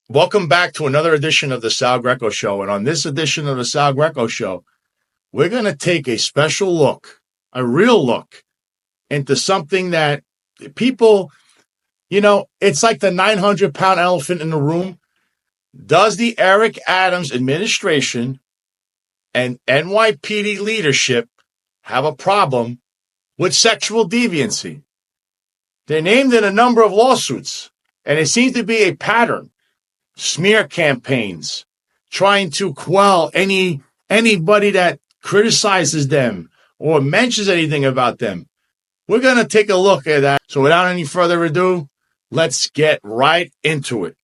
Welcome back to another edition of the Sal Greco Show. And on this edition of the Sal Greco Show, we're going to take a special look, a real look into something that people, it's like the 900-pound elephant in the room. Does the Eric Adams administration and NYPD leadership have a problem with sexual deviancy? They're named in a number of lawsuits, and it seems to be a pattern. Smear campaigns, trying to quell anybody that criticizes them or mentions anything about them. We're going to take a look at that. So without any further ado, let's get right into it.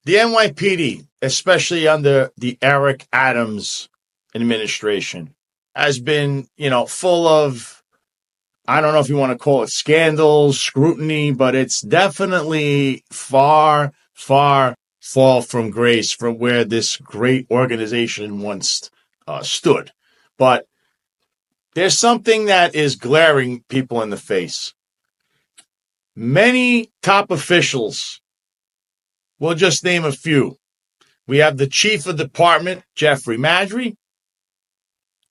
The NYPD, especially under the Eric Adams administration, has been, full of, I don't know if you want to call it scandals, scrutiny, but it's definitely far, far fall from grace from where this great organization once stood. But there's something that is glaring people in the face. Many top officials, we'll just name a few. We have the Chief of Department, Jeffrey Maddrey.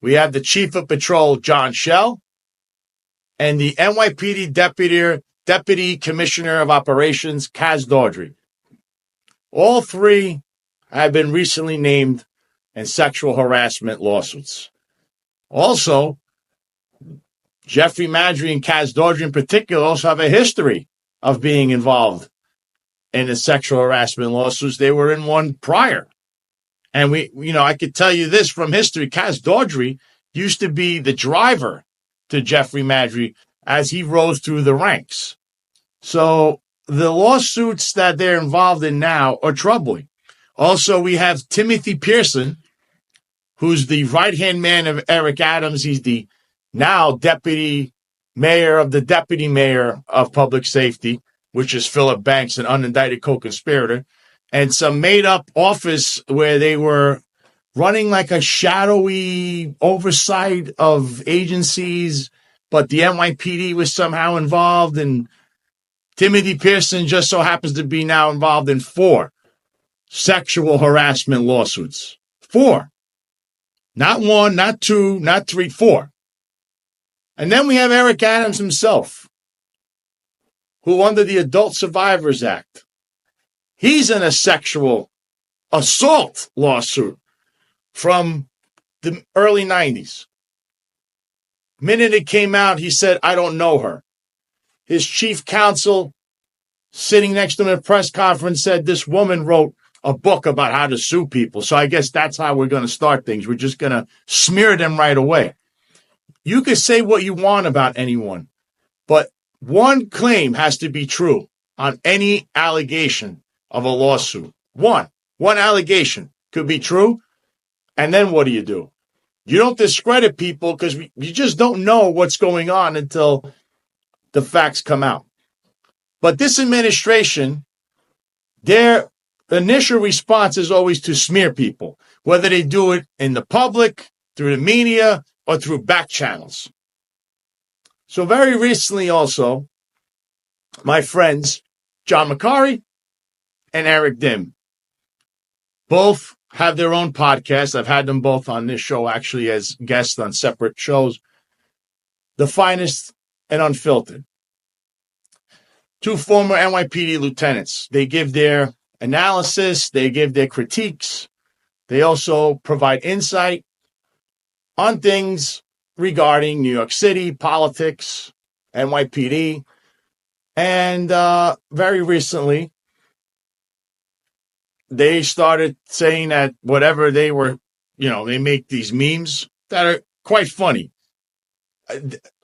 We have the Chief of Patrol, John Schell. And the NYPD Deputy Commissioner of Operations, Kaz Dawdry. All three have been recently named in sexual harassment lawsuits. Also, Jeffrey Maddrey and Kaz Dawdry in particular also have a history of being involved in the sexual harassment lawsuits. They were in one prior. And I could tell you this from history. Kaz Dawdry used to be the driver to Jeffrey Maddrey as he rose through the ranks. So the lawsuits that they're involved in now are troubling. Also, we have Timothy Pearson, who's the right-hand man of Eric Adams. He's the now deputy mayor of the deputy mayor of public safety, which is Philip Banks, an unindicted co-conspirator, and some made-up office where they were running like a shadowy oversight of agencies, but the NYPD was somehow involved, and Timothy Pearson just so happens to be now involved in 4 sexual harassment lawsuits. 4. Not 1, not 2, not 3, 4. And then we have Eric Adams himself, who under the Adult Survivors Act, he's in a sexual assault lawsuit from the early 90s. Minute it came out, he said, I don't know her. His chief counsel, sitting next to him at a press conference, said this woman wrote a book about how to sue people. So I guess that's how we're going to start things. We're just going to smear them right away. You can say what you want about anyone, but one claim has to be true on any allegation of a lawsuit. One allegation could be true. And then what do? You don't discredit people because you just don't know what's going on until the facts come out. But this administration, their initial response is always to smear people, whether they do it in the public, through the media, or through back channels. So very recently also, my friends, John McCarry and Eric Dim, both have their own podcast. I've had them both on this show actually as guests on separate shows. The Finest and Unfiltered. 2 former NYPD lieutenants. They give their analysis. They give their critiques. They also provide insight on things regarding New York City, politics, NYPD. And very recently, they started saying that whatever they were, they make these memes that are quite funny.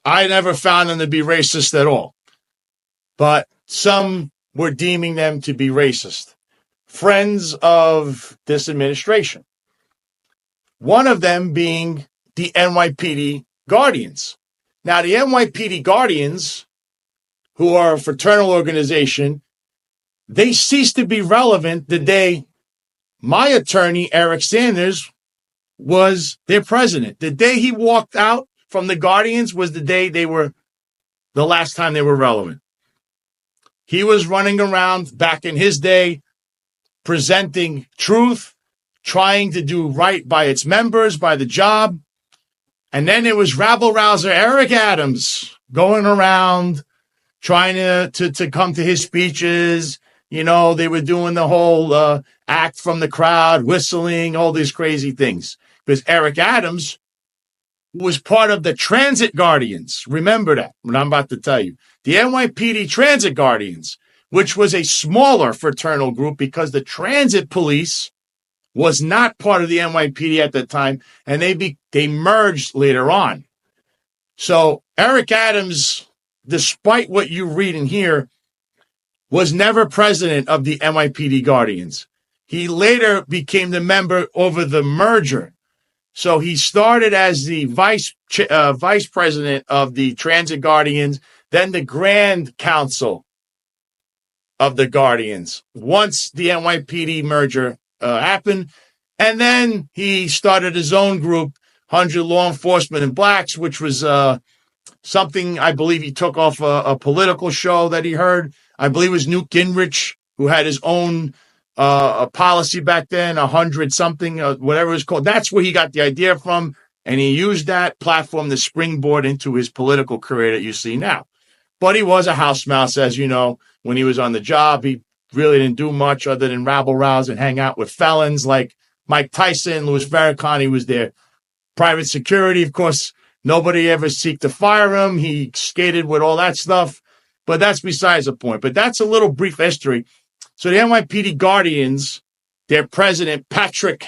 I never found them to be racist at all. But some were deeming them to be racist. Friends of this administration. One of them being the NYPD Guardians. Now, the NYPD Guardians, who are a fraternal organization, they ceased to be relevant the day my attorney, Eric Sanders, was their president. The day he walked out from the Guardians was the day they were, the last time they were relevant. He was running around back in his day, presenting truth, trying to do right by its members, by the job. And then it was rabble-rouser Eric Adams going around trying to come to his speeches. You know, they were doing the whole act from the crowd, whistling, all these crazy things. Because Eric Adams was part of the Transit Guardians. Remember that, what I'm about to tell you. The NYPD Transit Guardians, which was a smaller fraternal group because the Transit Police was not part of the NYPD at the time, and they merged later on. So Eric Adams, despite what you read in here, was never president of the NYPD Guardians. He later became the member over the merger. So he started as the vice president of the Transit Guardians, then the Grand Council of the Guardians once the NYPD merger happened. And then he started his own group, 100 Law Enforcement and Blacks, which was something I believe he took off a political show that he heard. I believe it was Newt Gingrich, who had his own a policy back then, 100 something, whatever it was called. That's where he got the idea from. And he used that platform to springboard into his political career that you see now. But he was a house mouse, as you know. When he was on the job, he really didn't do much other than rabble-rouse and hang out with felons like Mike Tyson, Louis Farrakhan. He was their private security. Of course, nobody ever seeked to fire him. He skated with all that stuff. But that's besides the point. But that's a little brief history. So the NYPD Guardians, their president, Patrick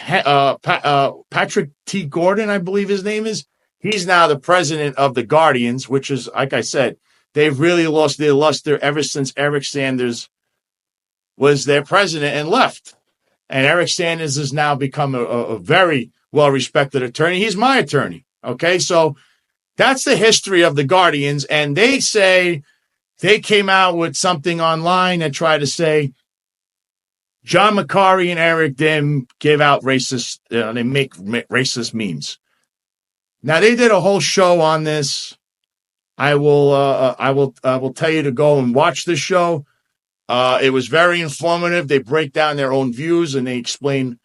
T. Gordon, I believe his name is, he's now the president of the Guardians, which is, like I said, they've really lost their luster ever since Eric Sanders was their president and left. And Eric Sanders has now become a very well-respected attorney. He's my attorney, okay? So that's the history of the Guardians, and they say they came out with something online that tried to say John McCarry and Eric Dim give out racist, they make racist memes. Now, they did a whole show on this. I will tell you to go and watch this show. It was very informative. They break down their own views and they explain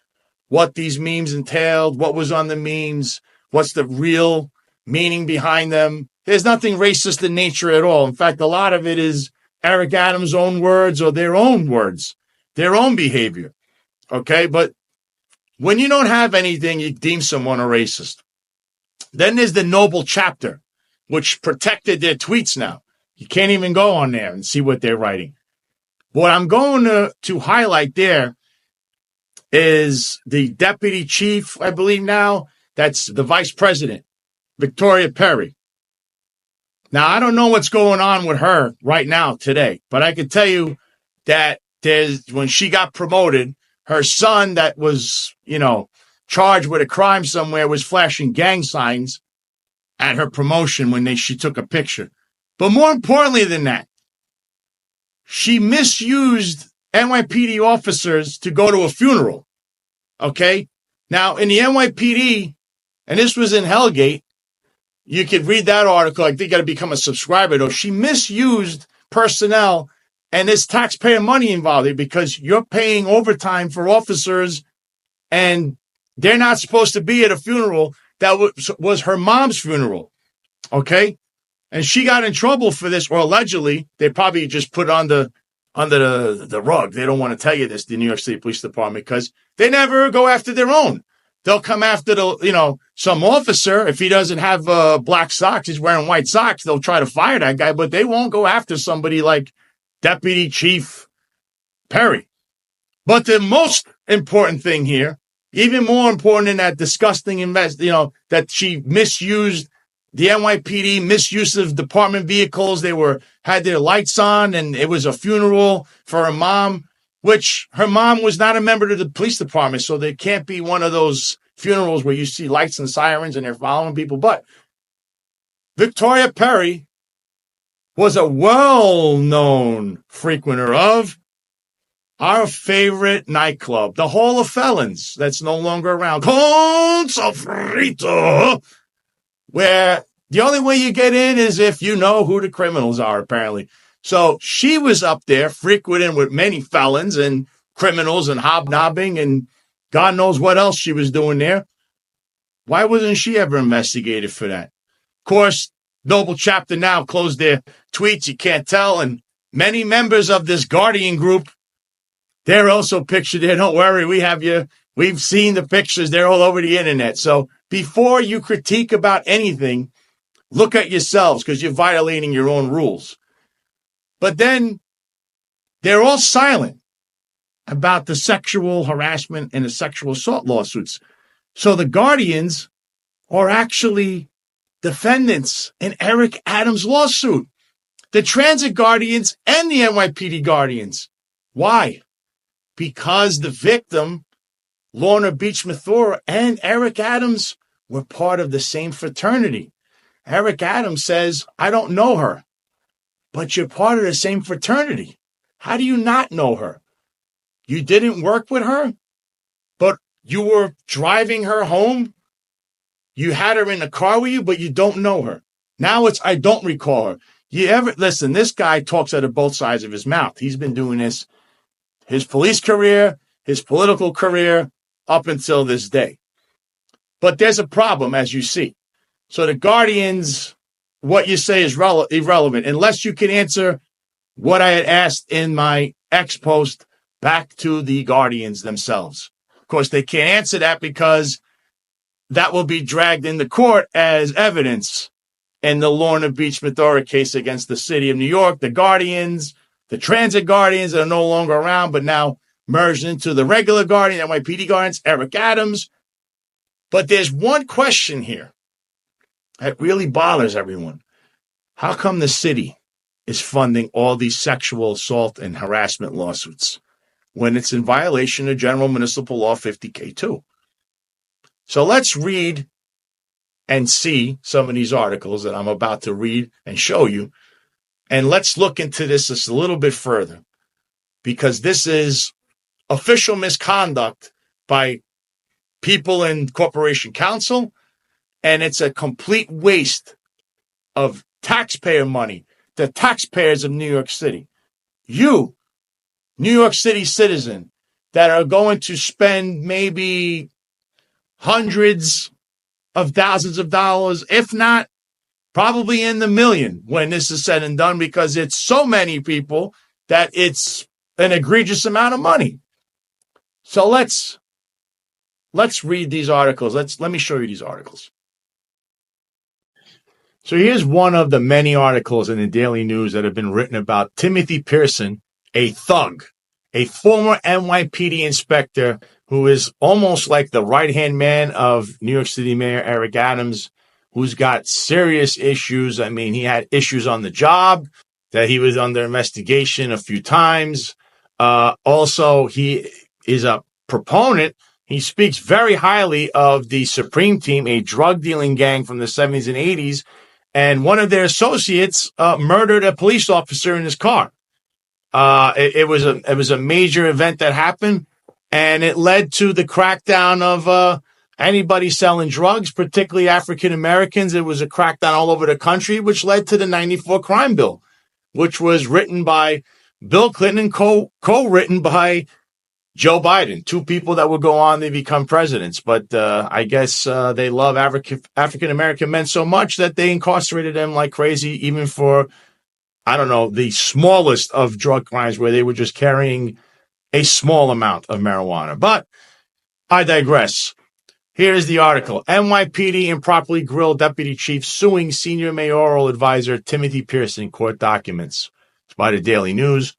what these memes entailed, what was on the memes, what's the real meaning behind them. There's nothing racist in nature at all. In fact, a lot of it is Eric Adams' own words or their own words, their own behavior. Okay, but when you don't have anything, you deem someone a racist. Then there's the Noble chapter, which protected their tweets now. You can't even go on there and see what they're writing. What I'm going to highlight there is the deputy chief, I believe now, that's the vice president, Victoria Perry. Now, I don't know what's going on with her right now today, but I can tell you that when she got promoted, her son that was, charged with a crime somewhere was flashing gang signs at her promotion when she took a picture. But more importantly than that, she misused NYPD officers to go to a funeral. Okay? Now, in the NYPD, and this was in Hellgate, you could read that article. I think you got to become a subscriber, though. She misused personnel, and there's taxpayer money involved here because you're paying overtime for officers, and they're not supposed to be at a funeral that was her mom's funeral. Okay? And she got in trouble for this, or allegedly, they probably just put under the rug. They don't want to tell you this, the New York City Police Department, because they never go after their own. They'll come after some officer. If he doesn't have black socks, he's wearing white socks, they'll try to fire that guy, but they won't go after somebody like Deputy Chief Perry. But the most important thing here, even more important than that disgusting that she misused the NYPD, misuse of department vehicles. They had their lights on, and it was a funeral for her mom, which her mom was not a member of the police department, so there can't be one of those funerals where you see lights and sirens and they're following people. But Victoria Perry was a well-known frequenter of our favorite nightclub, the Hall of Felons, that's no longer around, Con Sofrito, where the only way you get in is if you know who the criminals are, apparently. So she was up there frequenting with many felons and criminals and hobnobbing and God knows what else she was doing there. Why wasn't she ever investigated for that? Of course, Noble Chapter now closed their tweets. You can't tell. And many members of this Guardian group, they're also pictured there. Don't worry. We have you. We've seen the pictures. They're all over the internet. So before you critique about anything, look at yourselves because you're violating your own rules. But then they're all silent about the sexual harassment and the sexual assault lawsuits. So the Guardians are actually defendants in Eric Adams' lawsuit. The Transit Guardians and the NYPD Guardians. Why? Because the victim, Lorna Beach Mathura, and Eric Adams were part of the same fraternity. Eric Adams says, I don't know her, but you're part of the same fraternity. How do you not know her? You didn't work with her, but you were driving her home. You had her in the car with you, but you don't know her. Now it's, I don't recall her. Listen, this guy talks out of both sides of his mouth. He's been doing this, his police career, his political career, up until this day. But there's a problem, as you see. So the Guardians, what you say is irrelevant, unless you can answer what I had asked in my X post back to the Guardians themselves. Of course, they can't answer that because that will be dragged into court as evidence in the Lorna Beach Mathura case against the city of New York. The Guardians, the Transit Guardians that are no longer around, but now merged into the regular Guardian, NYPD Guardians, Eric Adams. But there's one question here that really bothers everyone. How come the city is funding all these sexual assault and harassment lawsuits when it's in violation of General Municipal Law 50K2? So let's read and see some of these articles that I'm about to read and show you. And let's look into this just a little bit further, because this is official misconduct by people in Corporation Counsel, and it's a complete waste of taxpayer money, the taxpayers of New York City. You, New York City citizen, that are going to spend maybe hundreds of thousands of dollars, if not probably in the million when this is said and done, because it's so many people that it's an egregious amount of money. So let's read these articles. Let me show you these articles. So here's one of the many articles in the Daily News that have been written about Timothy Pearson, a thug, a former NYPD inspector who is almost like the right-hand man of New York City Mayor Eric Adams, who's got serious issues. I mean, he had issues on the job, that he was under investigation a few times. Also, he is a proponent. He speaks very highly of the Supreme Team, a drug-dealing gang from the 70s and 80s, and one of their associates murdered a police officer in his car. It was a major event that happened, and it led to the crackdown of anybody selling drugs, particularly African Americans. It was a crackdown all over the country, which led to the 94 crime bill, which was written by Bill Clinton and co-written by Joe Biden, two people that would go on to become presidents. But I guess they love African American men so much that they incarcerated them like crazy, even for, I don't know, the smallest of drug crimes where they were just carrying a small amount of marijuana. But I digress. Here is the article. NYPD improperly grilled deputy chief suing senior mayoral advisor Timothy Pearson, court documents. It's by the Daily News.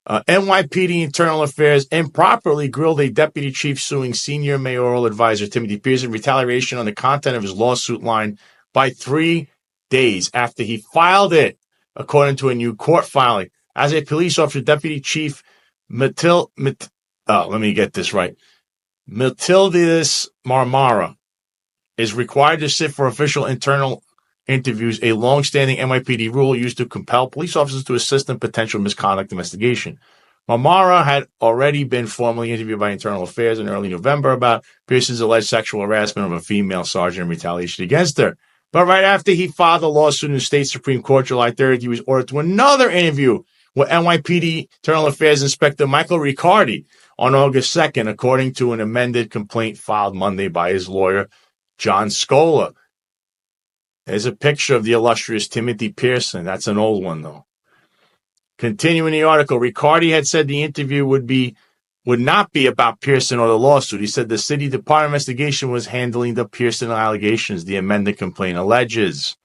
NYPD Internal Affairs improperly grilled a deputy chief suing senior mayoral advisor Timothy Pearson, retaliation on the content of his lawsuit line by 3 days after he filed it, according to a new court filing. As a police officer, Deputy Chief Matildas Marmara is required to sit for official internal interviews, a long-standing NYPD rule used to compel police officers to assist in potential misconduct investigation. Marmara had already been formally interviewed by Internal Affairs in early November about Pearson's alleged sexual harassment of a female sergeant in retaliation against her. But right after he filed a lawsuit in the state Supreme Court July 3rd, he was ordered to another interview with NYPD Internal Affairs Inspector Michael Riccardi on August 2nd, according to an amended complaint filed Monday by his lawyer, John Scola. There's a picture of the illustrious Timothy Pearson. That's an old one, though. Continuing the article, Riccardi had said the interview would not be about Pearson or the lawsuit. He said the city department investigation was handling the Pearson allegations, the amended complaint alleges.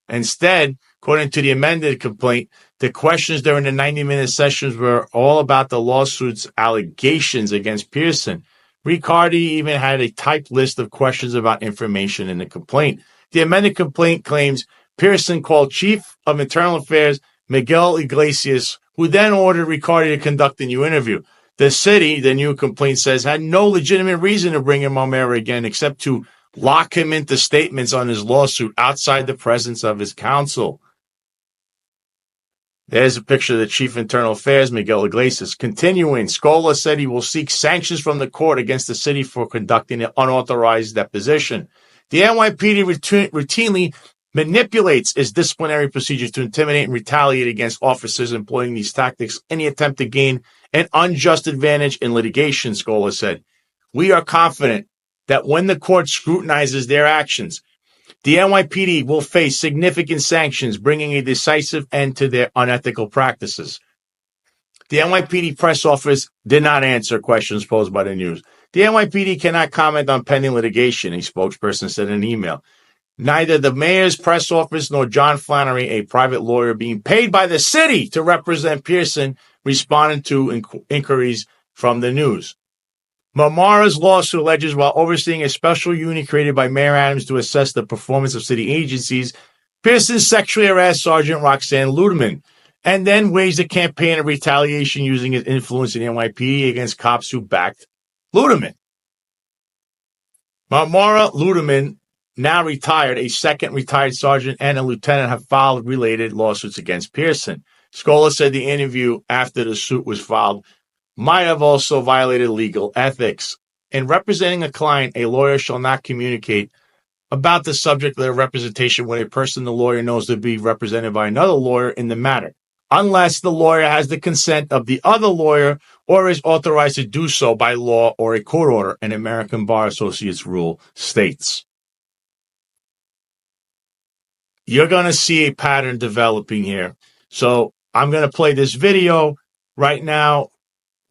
Instead, according to the amended complaint, the questions during the 90-minute sessions were all about the lawsuit's allegations against Pearson. Riccardi even had a typed list of questions about information in the complaint. The amended complaint claims Pearson called Chief of Internal Affairs Miguel Iglesias, who then ordered Riccardi to conduct a new interview. The city, the new complaint says, had no legitimate reason to bring in Marmara again except to lock him into statements on his lawsuit outside the presence of his counsel. There's a picture of the Chief of Internal Affairs, Miguel Iglesias. Continuing, Scola said he will seek sanctions from the court against the city for conducting an unauthorized deposition. The NYPD routinely manipulates its disciplinary procedures to intimidate and retaliate against officers employing these tactics in the attempt to gain an unjust advantage in litigation, Scola said. We are confident that when the court scrutinizes their actions, the NYPD will face significant sanctions, bringing a decisive end to their unethical practices. The NYPD press office did not answer questions posed by the news. The NYPD cannot comment on pending litigation, a spokesperson said in an email. Neither the mayor's press office nor John Flannery, a private lawyer being paid by the city to represent Pearson, responded to inquiries from the news. Marmara's lawsuit alleges while overseeing a special unit created by Mayor Adams to assess the performance of city agencies, Pearson sexually harassed Sergeant Roxanne Ludeman and then waged a campaign of retaliation using his influence in the NYPD against cops who backed Ludeman. Marmara Ludeman, now retired, a second retired sergeant and a lieutenant, have filed related lawsuits against Pearson. Scola said the interview after the suit was filed might have also violated legal ethics. In representing a client, a lawyer shall not communicate about the subject of their representation with a person the lawyer knows to be represented by another lawyer in the matter, unless the lawyer has the consent of the other lawyer or is authorized to do so by law or a court order, an American Bar Associates rule states. You're going to see a pattern developing here. So I'm going to play this video right now.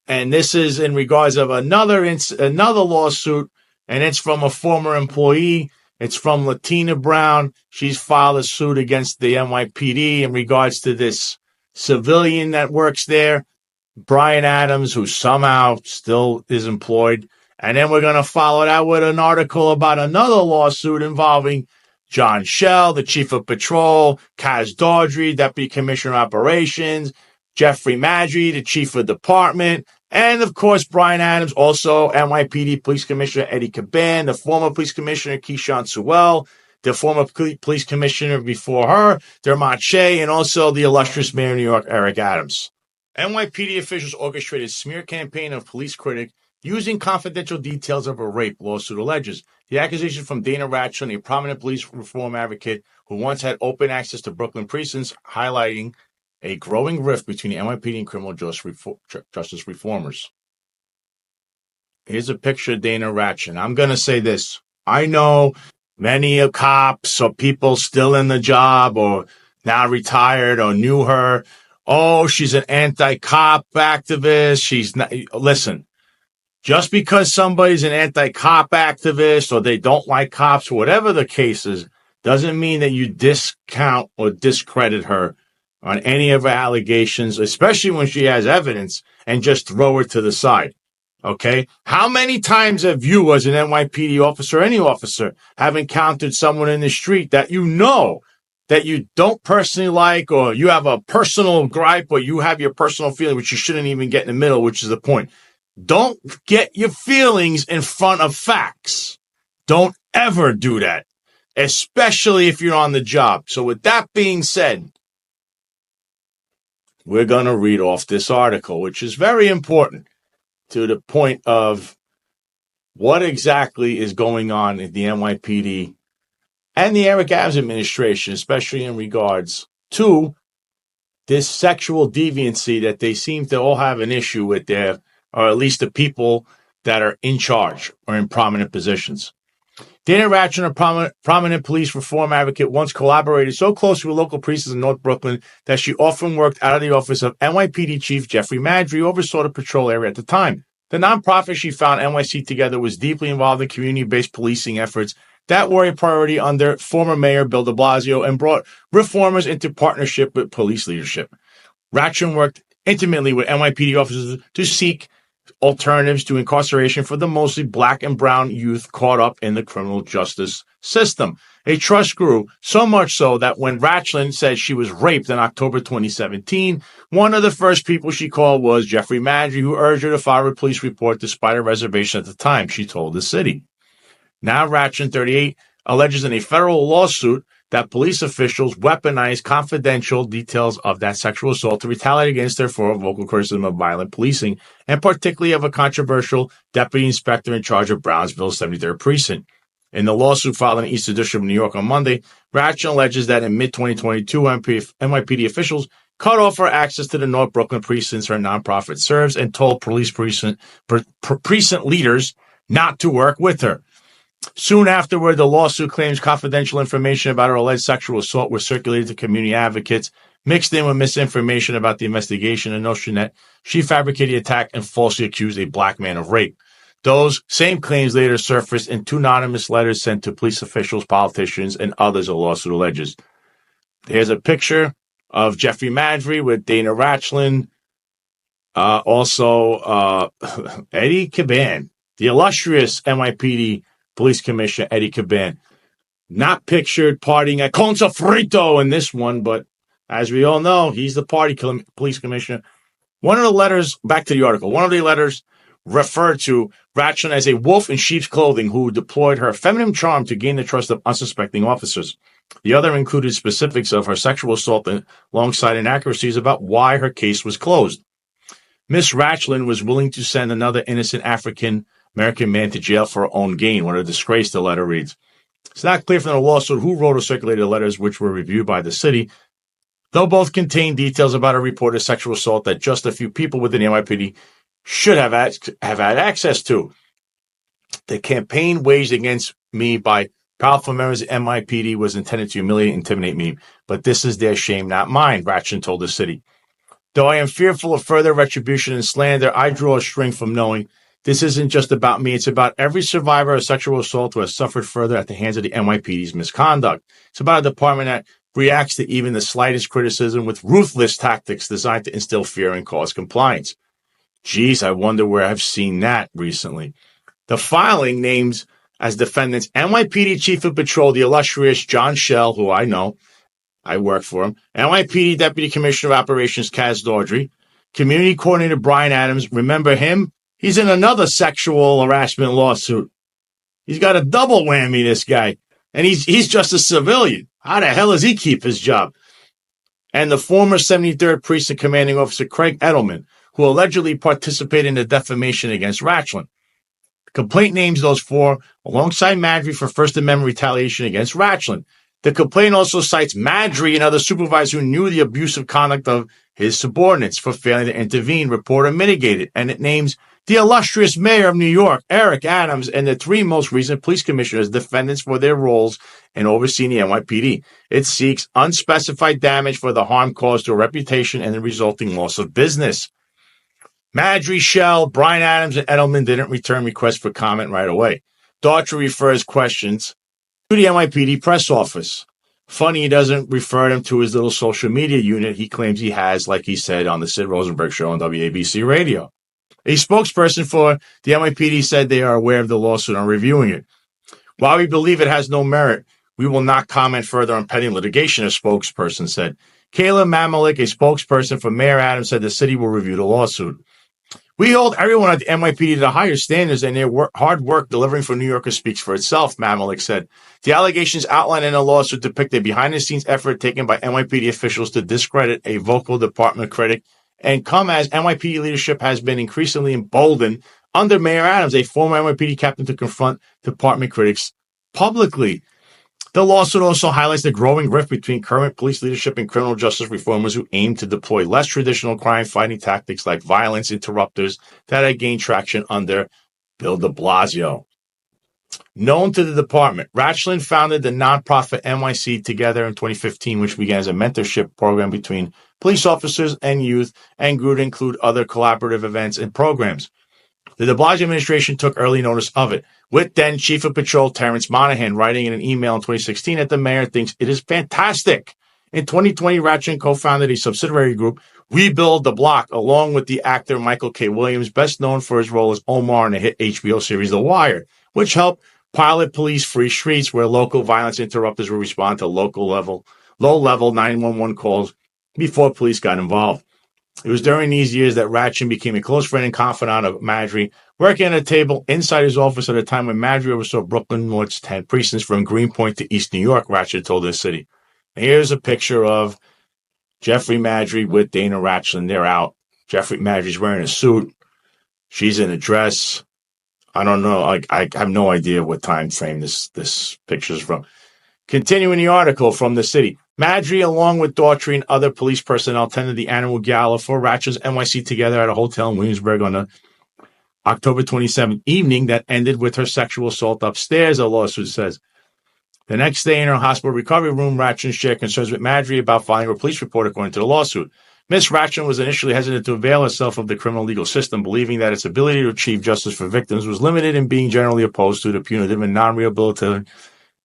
And this is in regards of another lawsuit, and it's from a former employee. It's from Latina Brown. She's filed a suit against the NYPD in regards to this civilian that works there, Brian Adams, who somehow still is employed. And then we're going to follow that with an article about another lawsuit involving John Schell, the chief of patrol, Kaz Dawdry, deputy commissioner of operations, Jeffrey Madry, the chief of department, and, of course, Brian Adams, also NYPD Police Commissioner Eddie Caban, the former police commissioner Keyshawn Sewell, the former police commissioner before her, Dermot Shea, and also the illustrious mayor of New York, Eric Adams. NYPD officials orchestrated a smear campaign of police critic using confidential details of a rape, lawsuit alleges. The accusation from Dana Ratchon, a prominent police reform advocate who once had open access to Brooklyn precincts, highlighting a growing rift between the NYPD and criminal justice reformers. Here's a picture of Dana Ratchon. I'm going to say this. I know many cops or people still in the job or now retired or knew her. Oh, she's an anti-cop activist. She's not. Listen, just because somebody's an anti-cop activist or they don't like cops or whatever the case is, doesn't mean that you discount or discredit her on any of her allegations, especially when she has evidence, and just throw her to the side. Okay? How many times have you, as an NYPD officer, any officer, have encountered someone in the street that you know that you don't personally like, or you have a personal gripe, or you have your personal feeling, which you shouldn't even get in the middle, which is the point. Don't get your feelings in front of facts. Don't ever do that, especially if you're on the job. So with that being said, we're going to read off this article, which is very important to the point of what exactly is going on in the NYPD and the Eric Adams administration, especially in regards to this sexual deviancy that they seem to all have an issue with there, or at least the people that are in charge or in prominent positions. Dana Ratchin, a prominent police reform advocate, once collaborated so closely with local priests in North Brooklyn that she often worked out of the office of NYPD Chief Jeffrey Madry, who oversaw the patrol area at the time. The nonprofit she found NYC Together was deeply involved in community-based policing efforts that were a priority under former Mayor Bill de Blasio and brought reformers into partnership with police leadership. Ratchin worked intimately with NYPD officers to seek alternatives to incarceration for the mostly black and brown youth caught up in the criminal justice system. A trust grew, so much so that when Ratchin said she was raped in October 2017, one of the first people she called was Jeffrey Madry, who urged her to file a police report despite a reservation at the time, she told the city. Now Ratchin, 38, alleges in a federal lawsuit that police officials weaponized confidential details of that sexual assault to retaliate against her for vocal criticism of violent policing, and particularly of a controversial deputy inspector in charge of Brownsville's 73rd Precinct. In the lawsuit filed in the Eastern District of New York on Monday, Ratchin alleges that in mid-2022, NYPD officials cut off her access to the North Brooklyn precincts her nonprofit serves and told police precinct leaders not to work with her. Soon afterward, the lawsuit claims confidential information about her alleged sexual assault was circulated to community advocates, mixed in with misinformation about the investigation and notion that she fabricated the attack and falsely accused a black man of rape. Those same claims later surfaced in two anonymous letters sent to police officials, politicians, and others, the lawsuit alleges. Here's a picture of Jeffrey Madry with Dana Ratchin, also Eddie Caban, the illustrious NYPD Police Commissioner Eddie Caban, not pictured partying at Con Sofrito in this one, but as we all know, he's the party police commissioner. One of the letters, back to the article, one of the letters referred to Ratchin as a wolf in sheep's clothing who deployed her feminine charm to gain the trust of unsuspecting officers. The other included specifics of her sexual assault alongside inaccuracies about why her case was closed. Miss Ratchin was willing to send another innocent African-American man to jail for her own gain. What a disgrace, the letter reads. It's not clear from the lawsuit who wrote or circulated the letters, which were reviewed by the city, though both contain details about a reported sexual assault that just a few people within the NYPD should have had access to. The campaign waged against me by powerful members of NYPD was intended to humiliate and intimidate me, but this is their shame, not mine, Ratchin told the city. Though I am fearful of further retribution and slander, I draw a string from knowing this isn't just about me. It's about every survivor of sexual assault who has suffered further at the hands of the NYPD's misconduct. It's about a department that reacts to even the slightest criticism with ruthless tactics designed to instill fear and cause compliance. Geez, I wonder where I've seen that recently. The filing names as defendants NYPD Chief of Patrol, the illustrious John Schell, who I know, I work for him, NYPD Deputy Commissioner of Operations Kaz Dawdry, Community Coordinator Brian Adams. Remember him? He's in another sexual harassment lawsuit. He's got a double whammy, this guy. And he's just a civilian. How the hell does he keep his job? And the former 73rd Precinct Commanding Officer Craig Edelman, who allegedly participated in the defamation against Ratchin. The complaint names those four alongside Madry for First Amendment retaliation against Ratchin. The complaint also cites Madry and other supervisors who knew the abusive conduct of his subordinates for failing to intervene, report, or mitigate it. And it names the illustrious mayor of New York, Eric Adams, and the three most recent police commissioners defendants for their roles in overseeing the NYPD. It seeks unspecified damage for the harm caused to a reputation and the resulting loss of business. Madry, Schell, Brian Adams, and Edelman didn't return requests for comment right away. Daughtry refers questions to the NYPD press office. Funny he doesn't refer them to his little social media unit he claims he has, like he said on the Sid Rosenberg show on WABC radio. A spokesperson for the NYPD said they are aware of the lawsuit and are reviewing it. While we believe it has no merit, we will not comment further on pending litigation, a spokesperson said. Kayla Mamalik, a spokesperson for Mayor Adams, said the city will review the lawsuit. We hold everyone at the NYPD to higher standards, and their hard work delivering for New Yorkers speaks for itself, Mamalik said. The allegations outlined in the lawsuit depict a behind-the-scenes effort taken by NYPD officials to discredit a vocal department critic and come as NYPD leadership has been increasingly emboldened under Mayor Adams, a former NYPD captain, to confront department critics publicly. The lawsuit also highlights the growing rift between current police leadership and criminal justice reformers who aim to deploy less traditional crime-fighting tactics like violence interrupters that had gained traction under Bill de Blasio. Known to the department, Rachland founded the nonprofit NYC Together in 2015, which began as a mentorship program between police officers and youth and grew to include other collaborative events and programs. The de Blasio administration took early notice of it, with then Chief of Patrol Terrence Monahan writing in an email in 2016 that the mayor thinks it is fantastic. In 2020, Ratchin co-founded a subsidiary group, We Build the Block, along with the actor Michael K. Williams, best known for his role as Omar in the hit HBO series The Wire, which helped pilot police-free streets where local violence interrupters would respond to low-level 911 calls before police got involved. It was during these years that Ratchin became a close friend and confidant of Madry, working at a table inside his office at a time when Madry oversaw Brooklyn North's 10 precincts from Greenpoint to East New York, Ratchin told the city. And here's a picture of Jeffrey Madry with Dana Ratchin. They're out. Jeffrey Madry's wearing a suit. She's in a dress. I don't know. I have no idea what time frame this picture's from. Continuing the article from the city. Madry, along with Daughtry and other police personnel, attended the annual gala for Ratchin's NYC Together at a hotel in Williamsburg on the October 27th evening that ended with her sexual assault upstairs, a lawsuit says. The next day in her hospital recovery room, Ratchin shared concerns with Madry about filing a police report, according to the lawsuit. Ms. Ratchin was initially hesitant to avail herself of the criminal legal system, believing that its ability to achieve justice for victims was limited and being generally opposed to the punitive and non-rehabilitative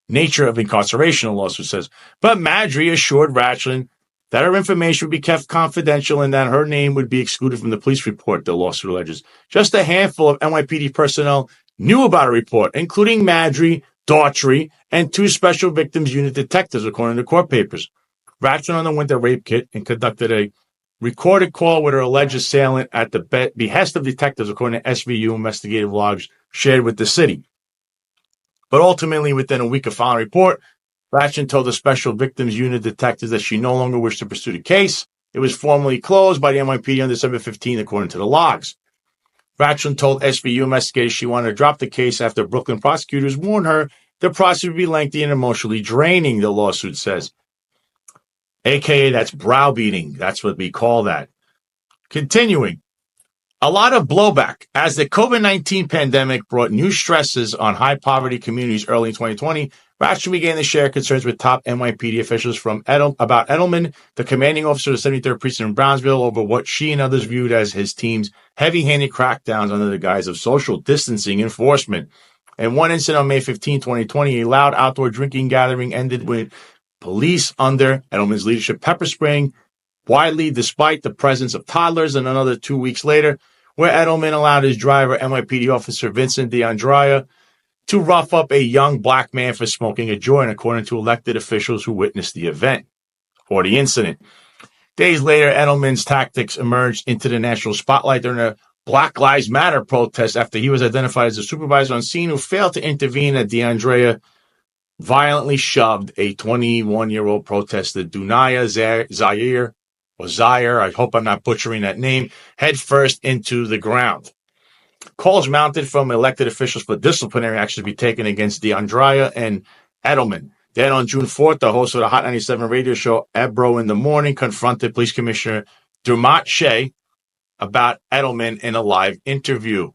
nature of incarceration, the lawsuit says. But Madry assured Ratchin that her information would be kept confidential and that her name would be excluded from the police report, the lawsuit alleges. Just a handful of NYPD personnel knew about a report, including Madry, Daughtry, and 2 special victims unit detectives, according to court papers. Ratchin underwent a rape kit and conducted a recorded call with her alleged assailant at the behest of detectives, according to SVU investigative logs shared with the city. But ultimately, within a week of filing a report, Ratchin told the Special Victims Unit detectives that she no longer wished to pursue the case. It was formally closed by the NYPD on December 15, according to the logs. Ratchin told SVU investigators she wanted to drop the case after Brooklyn prosecutors warned her the process would be lengthy and emotionally draining, the lawsuit says. AKA, that's browbeating. That's what we call that. Continuing. A lot of blowback as the COVID-19 pandemic brought new stresses on high-poverty communities early in 2020. Ratchin began to share concerns with top NYPD officials about Edelman, the commanding officer of the 73rd Precinct in Brownsville, over what she and others viewed as his team's heavy-handed crackdowns under the guise of social distancing enforcement. In one incident on May 15, 2020, a loud outdoor drinking gathering ended with police under Edelman's leadership pepper spraying widely despite the presence of toddlers, and another 2 weeks later, where Edelman allowed his driver, NYPD officer Vincent DeAndrea, to rough up a young black man for smoking a joint, according to elected officials who witnessed the event or the incident. Days later, Edelman's tactics emerged into the national spotlight during a Black Lives Matter protest after he was identified as a supervisor on scene who failed to intervene at DeAndrea violently shoved a 21-year-old protester, Dunaya Zaire, I hope I'm not butchering that name, head first into the ground. Calls mounted from elected officials for disciplinary action to be taken against DeAndrea and Edelman. Then on June 4th, the host of the Hot 97 radio show, Ebro in the Morning, confronted Police Commissioner Dermot Shea about Edelman in a live interview.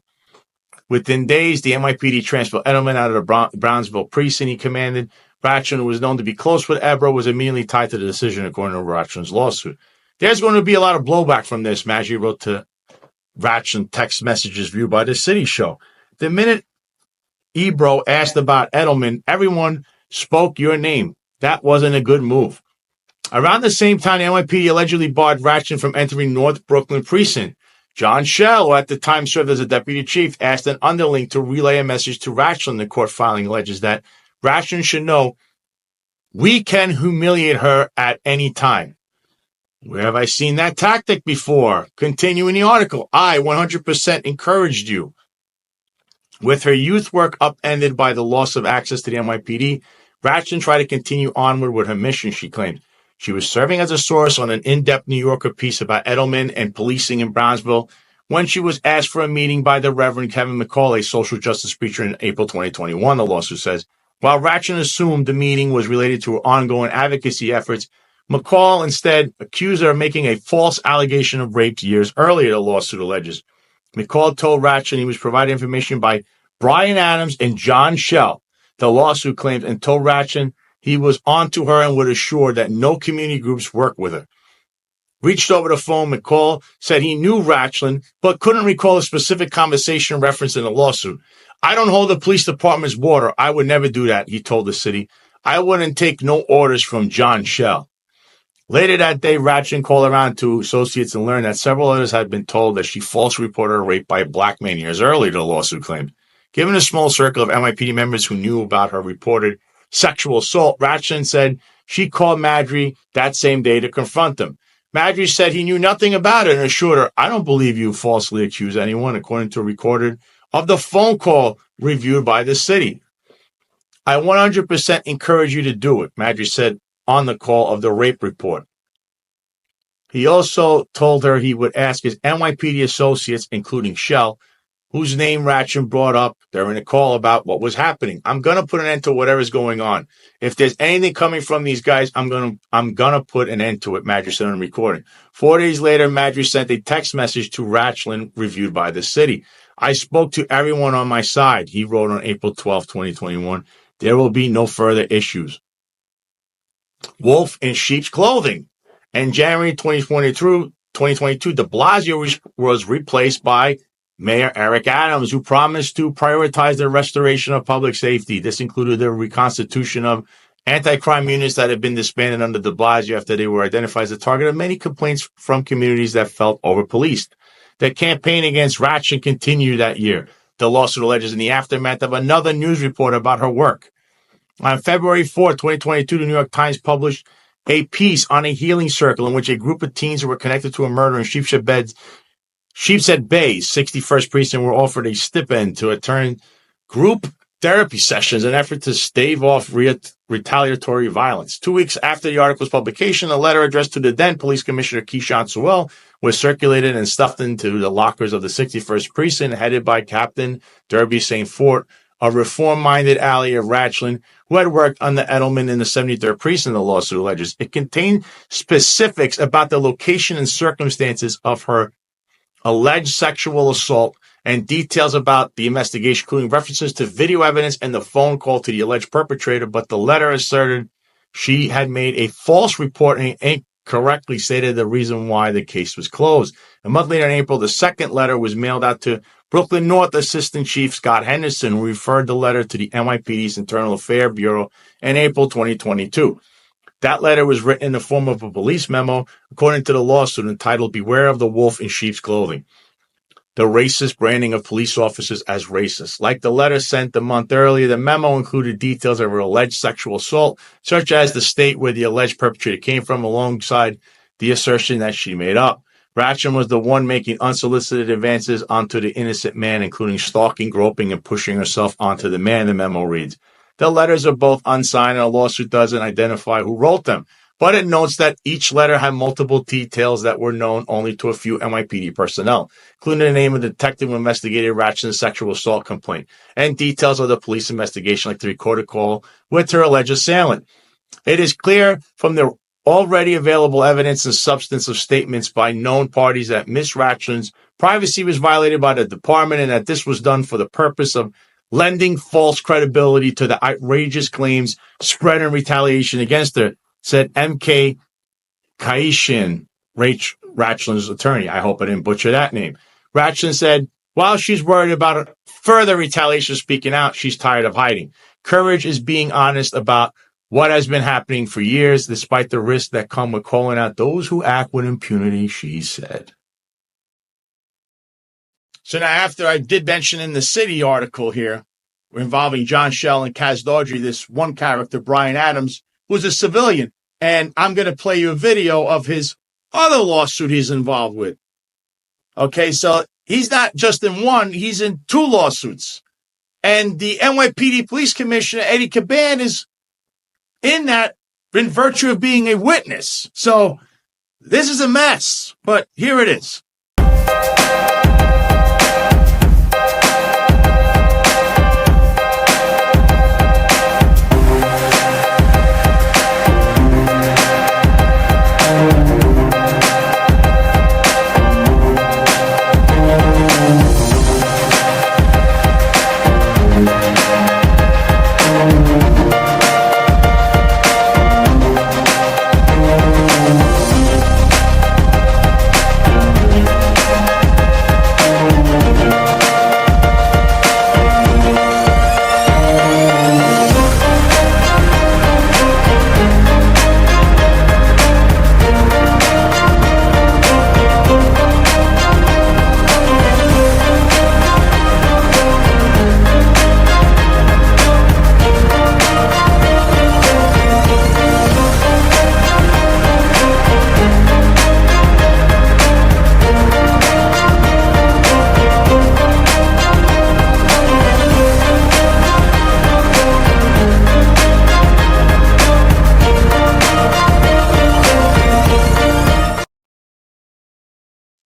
Within days, the NYPD transferred Edelman out of the Brownsville precinct he commanded. Ratchin, who was known to be close with Ebro, was immediately tied to the decision, according to Ratchin's lawsuit. There's going to be a lot of blowback from this, Maggie wrote to Ratchin text messages viewed by the City Show. The minute Ebro asked about Edelman, everyone spoke your name. That wasn't a good move. Around the same time, the NYPD allegedly barred Ratchin from entering North Brooklyn precinct. John Schell, who at the time served as a deputy chief, asked an underling to relay a message to Ratchin. The court filing alleges that Ratchin should know we can humiliate her at any time. Where have I seen that tactic before? Continuing the article, I 100% encouraged you. With her youth work upended by the loss of access to the NYPD, Ratchin tried to continue onward with her mission, she claimed. She was serving as a source on an in-depth New Yorker piece about Edelman and policing in Brownsville when she was asked for a meeting by the Reverend Kevin McCall, a social justice preacher, in April 2021, the lawsuit says. While Ratchin assumed the meeting was related to her ongoing advocacy efforts, McCall instead accused her of making a false allegation of rape years earlier, the lawsuit alleges. McCall told Ratchin he was provided information by Brian Adams and John Schell, the lawsuit claims, and told Ratchin he was onto her and would assure that no community groups work with her. Reached over the phone, McCall said he knew Ratchin, but couldn't recall a specific conversation referenced in the lawsuit. I don't hold the police department's water. I would never do that, he told the city. I wouldn't take no orders from John Schell. Later that day, Ratchin called around to associates and learned that several others had been told that she falsely reported a rape by a black man years earlier, the lawsuit claimed. Given a small circle of NYPD members who knew about her reported sexual assault, Ratchin said she called Madry that same day to confront him. Madry said he knew nothing about it and assured her, I don't believe you falsely accuse anyone, according to a recording of the phone call reviewed by the city. I 100% encourage you to do it, Madry said on the call of the rape report. He also told her he would ask his NYPD associates, including Schell, whose name Ratchin brought up during the call about what was happening. I'm going to put an end to whatever's going on. If there's anything coming from these guys, I'm going to put an end to it, Madry said on the recording. 4 days later, Madry sent a text message to Ratchin reviewed by the city. I spoke to everyone on my side, he wrote on April 12, 2021. There will be no further issues. Wolf in sheep's clothing. In January 2022, de Blasio was replaced by Mayor Eric Adams, who promised to prioritize the restoration of public safety. This included the reconstitution of anti-crime units that had been disbanded under de Blasio after they were identified as the target of many complaints from communities that felt over-policed. The campaign against Ratchin continued that year. The lawsuit alleges in the aftermath of another news report about her work. On February 4, 2022, the New York Times published a piece on a healing circle in which a group of teens who were connected to a murder in Sheepshead Bay, 61st Precinct, were offered a stipend to attend group therapy sessions in an effort to stave off retaliatory violence. 2 weeks after the article's publication, a letter addressed to the then Police Commissioner Keyshawn Sewell was circulated and stuffed into the lockers of the 61st Precinct, headed by Captain Derby St. Fort, a reform-minded ally of Ratchin, who had worked under Edelman in the 73rd Precinct, the lawsuit alleges. It contained specifics about the location and circumstances of her alleged sexual assault and details about the investigation, including references to video evidence and the phone call to the alleged perpetrator, but the letter asserted she had made a false report and incorrectly stated the reason why the case was closed. A month later, in April, the second letter was mailed out to Brooklyn North Assistant Chief Scott Henderson, who referred the letter to the NYPD's Internal Affairs Bureau in April 2022. That letter was written in the form of a police memo, according to the lawsuit, entitled Beware of the Wolf in Sheep's Clothing. The racist branding of police officers as racist. Like the letter sent a month earlier, the memo included details of her alleged sexual assault, such as the state where the alleged perpetrator came from, alongside the assertion that she made up. Ratchin was the one making unsolicited advances onto the innocent man, including stalking, groping, and pushing herself onto the man, the memo reads. The letters are both unsigned, and a lawsuit doesn't identify who wrote them, but it notes that each letter had multiple details that were known only to a few NYPD personnel, including the name of the detective who investigated Ratchin's sexual assault complaint, and details of the police investigation, like the recorded call with her alleged assailant. It is clear from the already available evidence and substance of statements by known parties that Ms. Ratchin's privacy was violated by the department and that this was done for the purpose of lending false credibility to the outrageous claims spread in retaliation against her, said M.K. Kaishin, Ratchin's attorney. I hope I didn't butcher that name. Ratchin said, while she's worried about further retaliation speaking out, she's tired of hiding. Courage is being honest about what has been happening for years, despite the risks that come with calling out those who act with impunity, she said. So now, after I did mention in the City article here involving John Schell and Kaz Dodry, this one character, Brian Adams, was a civilian. And I'm going to play you a video of his other lawsuit he's involved with. Okay, so he's not just in one, he's in two lawsuits. And the NYPD Police Commissioner, Eddie Caban, is in that in virtue of being a witness. So this is a mess, but here it is.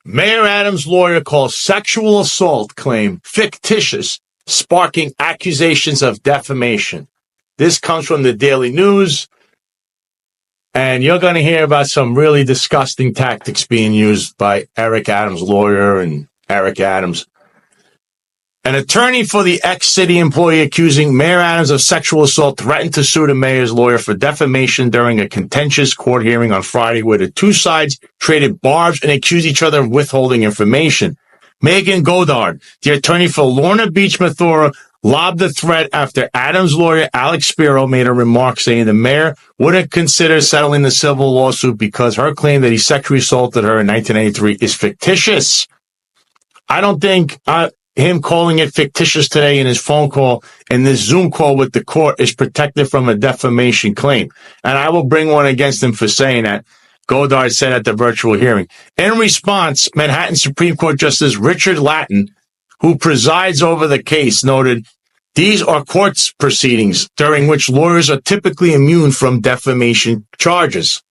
Mayor Adams' lawyer calls sexual assault claim fictitious, sparking accusations of defamation. This comes from the Daily News, and you're going to hear about some really disgusting tactics being used by Eric Adams' lawyer and Eric Adams. An attorney for the ex-city employee accusing Mayor Adams of sexual assault threatened to sue the mayor's lawyer for defamation during a contentious court hearing on Friday where the two sides traded barbs and accused each other of withholding information. Megan Godard, the attorney for Lorna Beach Mathura, lobbed the threat after Adams' lawyer Alex Spiro made a remark saying the mayor wouldn't consider settling the civil lawsuit because her claim that he sexually assaulted her in 1983 is fictitious. I don't think him calling it fictitious today in his phone call and this Zoom call with the court is protected from a defamation claim. And I will bring one against him for saying that, Godard said at the virtual hearing. In response, Manhattan Supreme Court Justice Richard Lattin, who presides over the case, noted, these are courts proceedings during which lawyers are typically immune from defamation charges.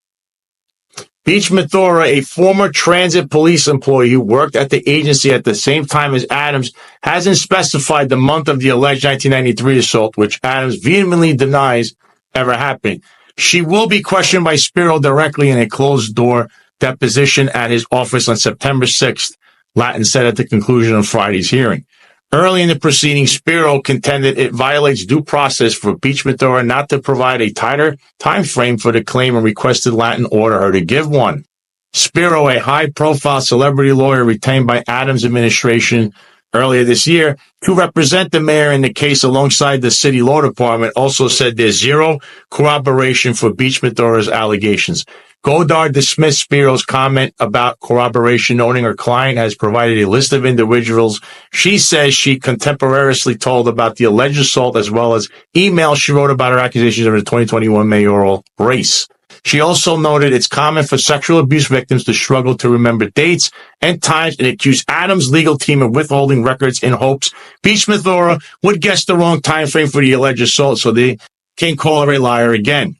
Beach Mathura, a former transit police employee who worked at the agency at the same time as Adams, hasn't specified the month of the alleged 1993 assault, which Adams vehemently denies ever happening. She will be questioned by Spiro directly in a closed-door deposition at his office on September 6th, Lattin said at the conclusion of Friday's hearing. Early in the proceedings, Spiro contended it violates due process for Beach Mathura not to provide a tighter time frame for the claim and requested Lattin order her to give one. Spiro, a high-profile celebrity lawyer retained by Adams' administration earlier this year to represent the mayor in the case alongside the city law department, also said there's zero corroboration for Beach Mathura's allegations. Godard dismissed Spiro's comment about corroboration, noting her client has provided a list of individuals she says she contemporaneously told about the alleged assault, as well as emails she wrote about her accusations of the 2021 mayoral race. She also noted it's common for sexual abuse victims to struggle to remember dates and times and accused Adams' legal team of withholding records in hopes Beach Mathura would guess the wrong time frame for the alleged assault so they can call her a liar again.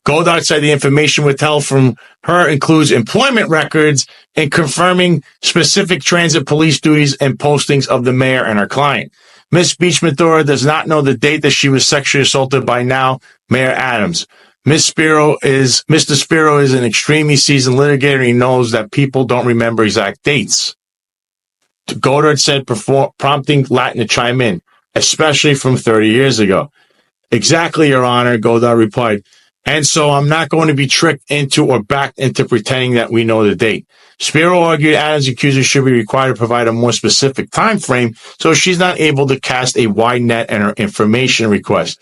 Godard said the information withheld from her includes employment records and confirming specific transit police duties and postings of the mayor and her client. Miss Beach Mathura does not know the date that she was sexually assaulted by now Mayor Adams. Mr. Spiro is an extremely seasoned litigator. He knows that people don't remember exact dates. Godard said, prompting Lattin to chime in, especially from 30 years ago. Exactly, Your Honor, Godard replied. And so I'm not going to be tricked into or backed into pretending that we know the date. Spiro argued Adams' accuser should be required to provide a more specific time frame so she's not able to cast a wide net in her information request.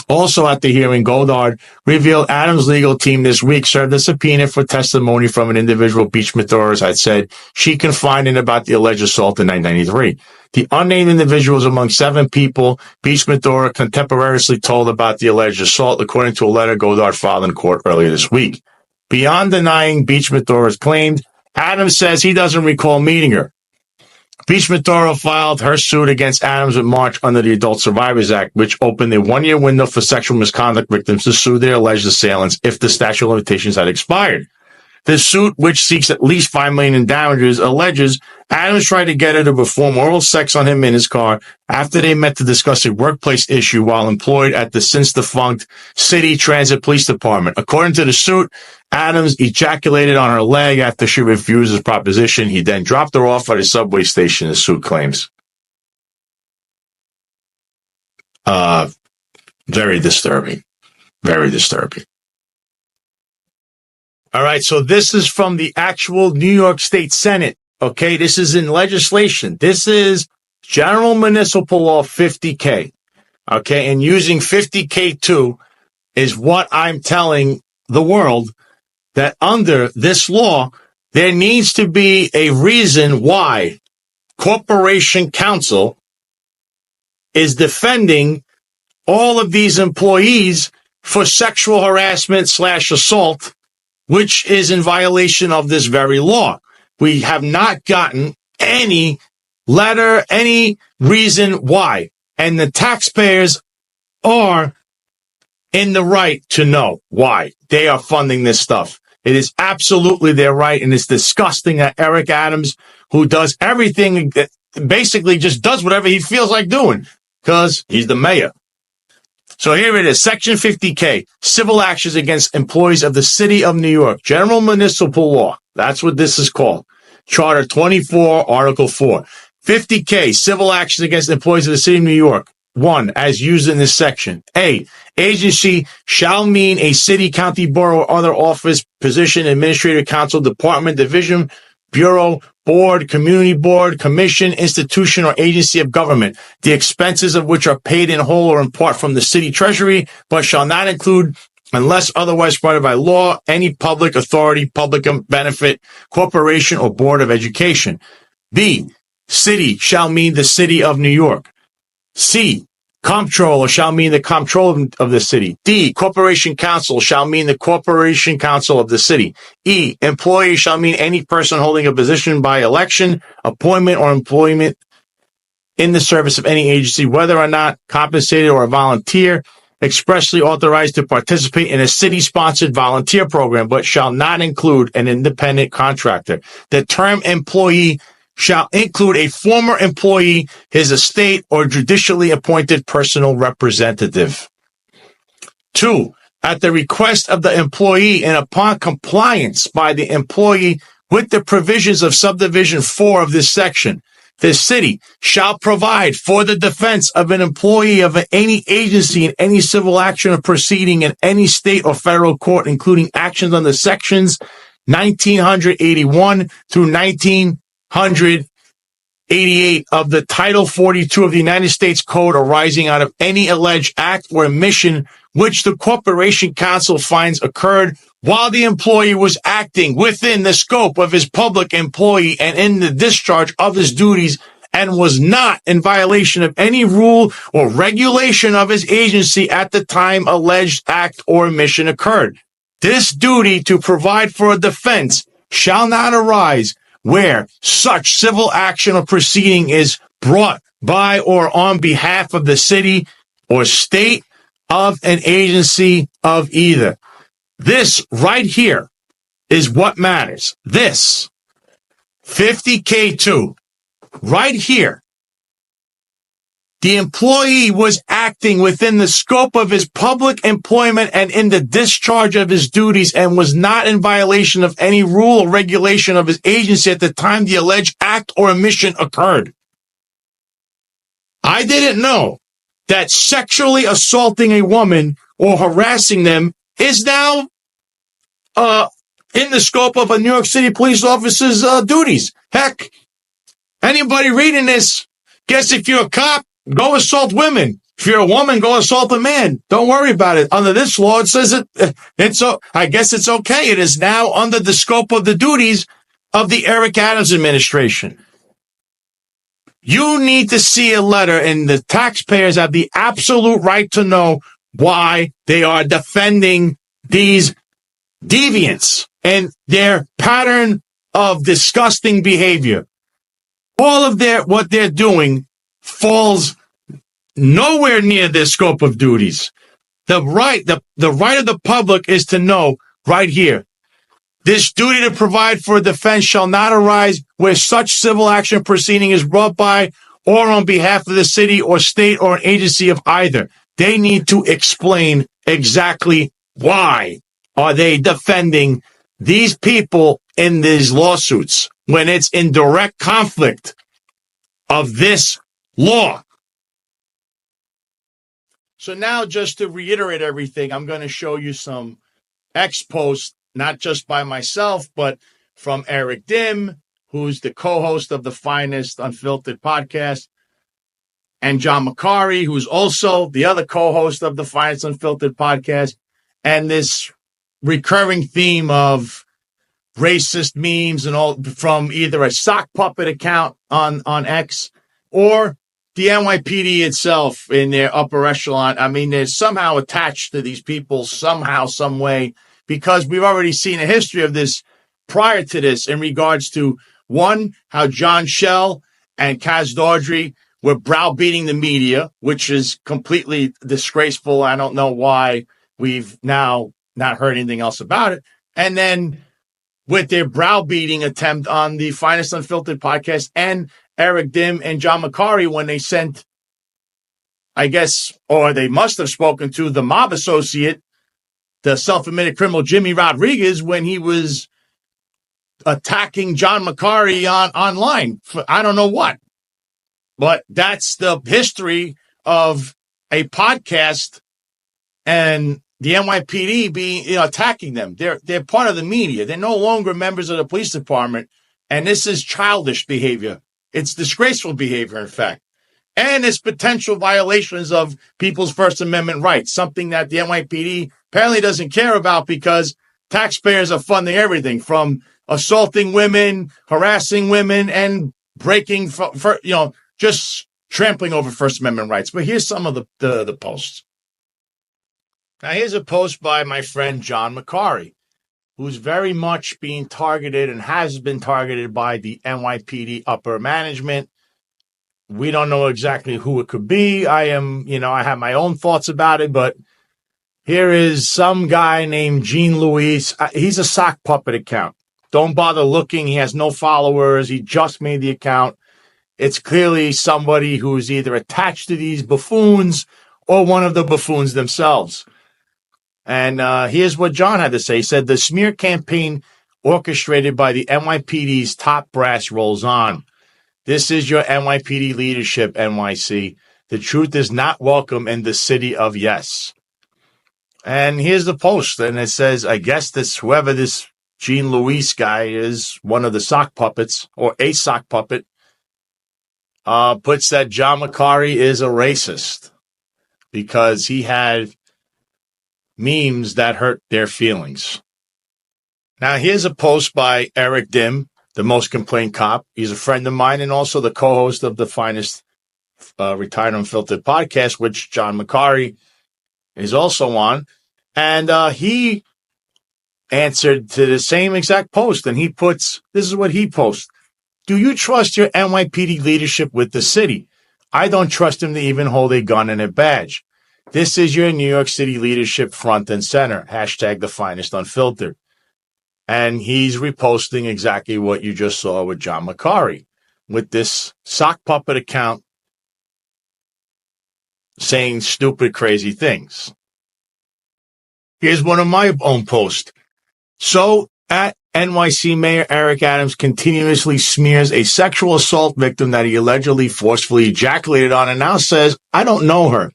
Also at the hearing, Godard revealed Adams' legal team this week served a subpoena for testimony from an individual Beach Mathura had said she confided in about the alleged assault in 1993. The unnamed individual was among 7 people Beach Mathura contemporaneously told about the alleged assault, according to a letter Godard filed in court earlier this week. Beyond denying Beach-Mathura's claims, Adams says he doesn't recall meeting her. Beach-Mathura filed her suit against Adams in March under the Adult Survivors Act, which opened a one-year window for sexual misconduct victims to sue their alleged assailants if the statute of limitations had expired. The suit, which seeks at least $5 million in damages, alleges Adams tried to get her to perform oral sex on him in his car after they met to discuss a workplace issue while employed at the since-defunct City Transit Police Department. According to the suit, Adams ejaculated on her leg after she refused his proposition. He then dropped her off at a subway station, the suit claims. Very disturbing. Very disturbing. All right, so this is from the actual New York State Senate, okay? This is in legislation. This is General Municipal Law 50K, okay? And using 50K2 is what I'm telling the world, that under this law, there needs to be a reason why Corporation Counsel is defending all of these employees for sexual harassment / assault, which is in violation of this very law. We have not gotten any letter, any reason why. And the taxpayers are in the right to know why they are funding this stuff. It is absolutely their right, and it's disgusting that Eric Adams, who does everything, basically just does whatever he feels like doing, because he's the mayor. So here it is, Section 50K, Civil Actions Against Employees of the City of New York, General Municipal Law. That's what this is called. Charter 24, Article 4. 50K, Civil Actions Against Employees of the City of New York. 1, as used in this section. A, agency shall mean a city, county, borough, or other office, position, administrative, council, department, division, bureau, board, community board, commission, institution, or agency of government, the expenses of which are paid in whole or in part from the city treasury, but shall not include, unless otherwise provided by law, any public authority, public benefit, corporation, or board of education. B, city shall mean the city of New York. C, comptroller shall mean the comptroller of the city. D, corporation council shall mean the corporation council of the city. E, employee shall mean any person holding a position by election, appointment, or employment in the service of any agency, whether or not compensated or a volunteer, expressly authorized to participate in a city-sponsored volunteer program, but shall not include an independent contractor. The term employee shall include a former employee, his estate, or judicially appointed personal representative. 2, at the request of the employee and upon compliance by the employee with the provisions of subdivision 4 of this section, the city shall provide for the defense of an employee of any agency in any civil action or proceeding in any state or federal court, including actions under sections 1981 through 1988 of the Title 42 of the United States Code arising out of any alleged act or omission which the Corporation Council finds occurred while the employee was acting within the scope of his public employee and in the discharge of his duties and was not in violation of any rule or regulation of his agency at the time alleged act or omission occurred. This duty to provide for a defense shall not arise where such civil action or proceeding is brought by or on behalf of the city or state of an agency of either. This right here is what matters. This 50K2 right here. The employee was acting within the scope of his public employment and in the discharge of his duties and was not in violation of any rule or regulation of his agency at the time the alleged act or omission occurred. I didn't know that sexually assaulting a woman or harassing them is now in the scope of a New York City police officer's duties. Heck, anybody reading this, guess if you're a cop, go assault women. If you're a woman, go assault a man. Don't worry about it. Under this law, it says I guess it's okay. It is now under the scope of the duties of the Eric Adams administration. You need to see a letter, and the taxpayers have the absolute right to know why they are defending these deviants and their pattern of disgusting behavior. All of what they're doing falls nowhere near their scope of duties. The right of the public is to know right here. This duty to provide for a defense shall not arise where such civil action proceeding is brought by or on behalf of the city or state or an agency of either. They need to explain exactly why are they defending these people in these lawsuits when it's in direct conflict of this law. So now, just to reiterate everything, I'm going to show you some posts, not just by myself, but from Eric Dim, who's the co-host of the Finest Unfiltered podcast, and John Macari, who's also the other co-host of the Finest Unfiltered podcast, and this recurring theme of racist memes and all from either a sock puppet account on X or the NYPD itself in their upper echelon. I mean, they're somehow attached to these people somehow, some way, because we've already seen a history of this prior to this in regards to, one, how John Schell and Kaz Dawdry were browbeating the media, which is completely disgraceful. I don't know why we've now not heard anything else about it. And then with their browbeating attempt on the Finest Unfiltered podcast and Eric Dim and John Macari when they sent, I guess, or they must have spoken to the mob associate, the self-admitted criminal Jimmy Rodriguez, when he was attacking John Macari online for I don't know what. But that's the history of a podcast and the NYPD being attacking them. They're part of the media. They're no longer members of the police department, and this is childish behavior. It's disgraceful behavior, in fact. And it's potential violations of people's First Amendment rights, something that the NYPD apparently doesn't care about because taxpayers are funding everything from assaulting women, harassing women, and breaking, just trampling over First Amendment rights. But here's some of the posts. Now, here's a post by my friend John Macari, who's very much being targeted and has been targeted by the NYPD upper management. We don't know exactly who it could be. I have my own thoughts about it, but here is some guy named Jean Louis. He's a sock puppet account. Don't bother looking. He has no followers. He just made the account. It's clearly somebody who's either attached to these buffoons or one of the buffoons themselves. And here's what John had to say. He said, the smear campaign orchestrated by the NYPD's top brass rolls on. This is your NYPD leadership, NYC. The truth is not welcome in the city of yes. And here's the post. And it says, I guess whoever this Jean Louis guy is, one of the sock puppets or a sock puppet, puts that John Macari is a racist because he had memes that hurt their feelings. Now, here's a post by Eric Dim, the most complained cop. He's a friend of mine and also the co-host of the Finest Retired Unfiltered podcast, which John Macari is also on. And he answered to the same exact post. And this is what he posts. Do you trust your NYPD leadership with the city? I don't trust him to even hold a gun and a badge. This is your New York City leadership front and center. Hashtag the Finest Unfiltered. And he's reposting exactly what you just saw with John Macari with this sock puppet account saying stupid, crazy things. Here's one of my own posts. So at NYC Mayor Eric Adams continuously smears a sexual assault victim that he allegedly forcefully ejaculated on and now says, I don't know her.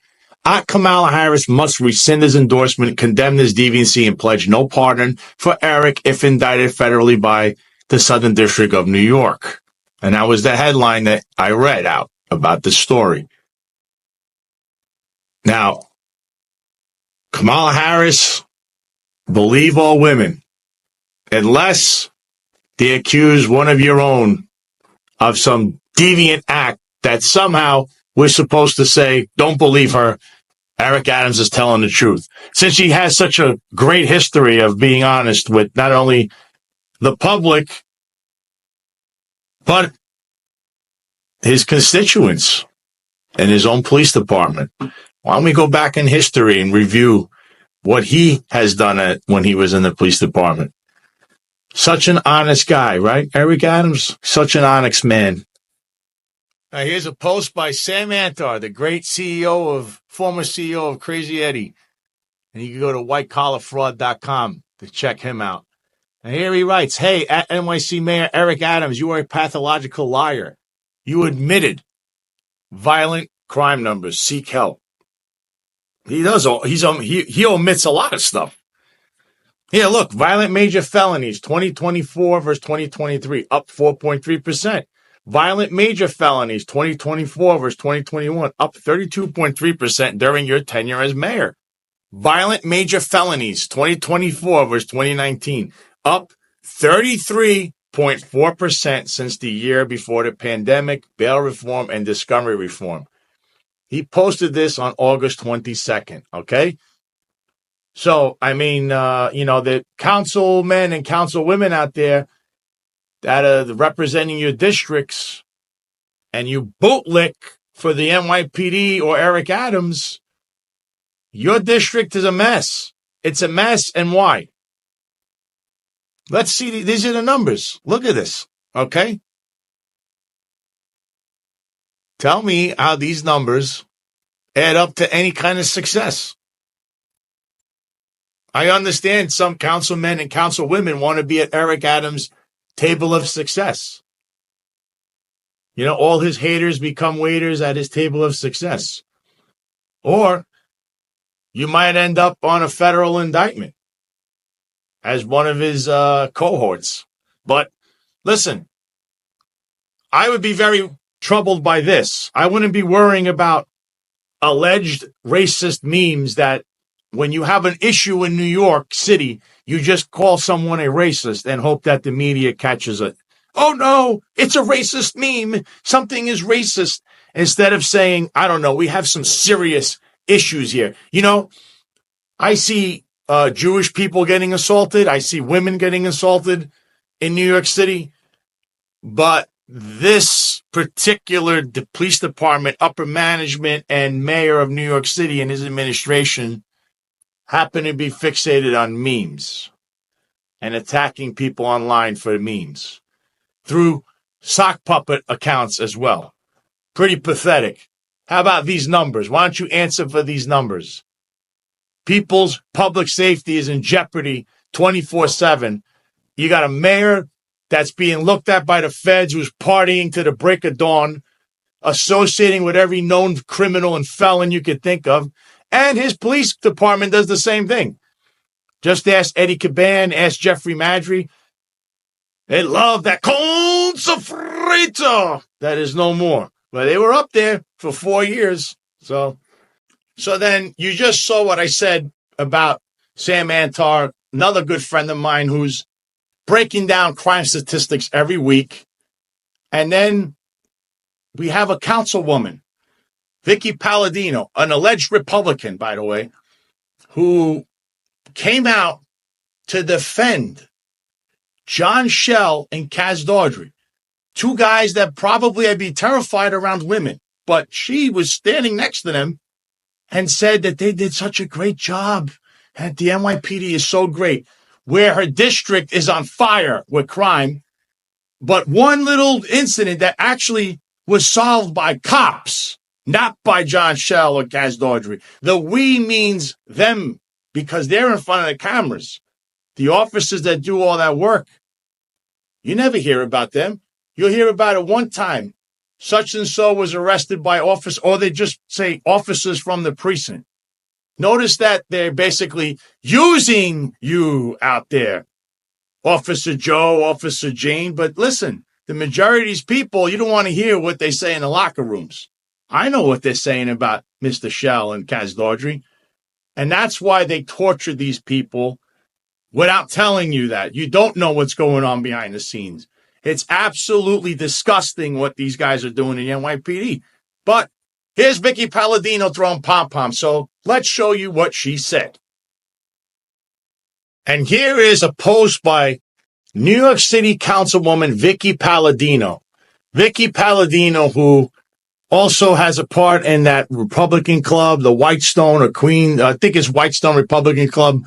Kamala Harris must rescind his endorsement, condemn his deviancy, and pledge no pardon for Eric if indicted federally by the Southern District of New York. And that was the headline that I read out about this story. Now, Kamala Harris, believe all women, unless they accuse one of your own of some deviant act that somehow we're supposed to say, don't believe her. Eric Adams is telling the truth. Since he has such a great history of being honest with not only the public, but his constituents and his own police department. Why don't we go back in history and review what he has done when he was in the police department? Such an honest guy, right? Eric Adams, such an honest man. Now, here's a post by Sam Antar, the great former CEO of Crazy Eddie. And you can go to whitecollarfraud.com to check him out. And here he writes, hey, at NYC Mayor Eric Adams, you are a pathological liar. You admitted violent crime numbers. Seek help. He omits a lot of stuff. Here, look, violent major felonies, 2024 versus 2023, up 4.3%. Violent major felonies, 2024 versus 2021, up 32.3% during your tenure as mayor. Violent major felonies, 2024 versus 2019, up 33.4% since the year before the pandemic, bail reform, and discovery reform. He posted this on August 22nd, okay? So, I mean, the councilmen and councilwomen out there that are representing your districts and you bootlick for the NYPD or Eric Adams, your district is a mess. It's a mess, and why? Let's see. These are the numbers. Look at this, okay? Tell me how these numbers add up to any kind of success. I understand some councilmen and councilwomen want to be at Eric Adams' table of success. All his haters become waiters at his table of success. Or you might end up on a federal indictment as one of his cohorts. But listen, I would be very troubled by this. I wouldn't be worrying about alleged racist memes that when you have an issue in New York City, you just call someone a racist and hope that the media catches it. Oh, no, it's a racist meme. Something is racist. Instead of saying, I don't know, we have some serious issues here. I see Jewish people getting assaulted. I see women getting assaulted in New York City. But this particular police department, upper management, and mayor of New York City and his administration happen to be fixated on memes and attacking people online for memes through sock puppet accounts as well. Pretty pathetic. How about these numbers? Why don't you answer for these numbers? People's public safety is in jeopardy 24/7. You got a mayor that's being looked at by the feds who's partying to the break of dawn, associating with every known criminal and felon you could think of. And his police department does the same thing. Just ask Eddie Caban, ask Jeffrey Maddrey. They love that con sofrito that is no more. But they were up there for 4 years. So then you just saw what I said about Sam Antar, another good friend of mine who's breaking down crime statistics every week. And then we have a councilwoman, Vicky Palladino, an alleged Republican, by the way, who came out to defend John Schell and Kaz Daughtry, two guys that probably I'd be terrified around women. But she was standing next to them and said that they did such a great job and the NYPD is so great, where her district is on fire with crime. But one little incident that actually was solved by cops, not by John Schell or Kaz Daughtry. The we means them because they're in front of the cameras. The officers that do all that work, you never hear about them. You'll hear about it one time. Such and so was arrested by office, or they just say officers from the precinct. Notice that they're basically using you out there. Officer Joe, Officer Jane. But listen, the majority of these people, you don't want to hear what they say in the locker rooms. I know what they're saying about Mr. Schell and Kaz Daughtry. And that's why they torture these people without telling you that. You don't know what's going on behind the scenes. It's absolutely disgusting what these guys are doing in the NYPD. But here's Vicky Palladino throwing pom-poms. So Let's show you what she said. And here is a post by New York City Councilwoman Vicky Palladino. Vicky Palladino, who also has a part in that Republican club, the Whitestone or Queen, I think it's Whitestone Republican Club.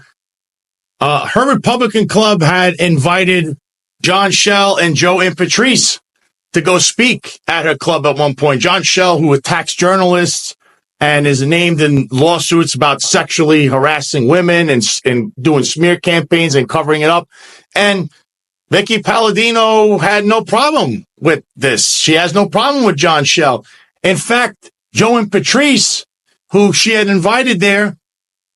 Her Republican club had invited John Schell and Joe Impatrice to go speak at her club at one point. John Schell, who attacks journalists and is named in lawsuits about sexually harassing women and doing smear campaigns and covering it up. And Vicky Palladino had no problem with this. She has no problem with John Schell. In fact, Joe Impatrice, who she had invited there,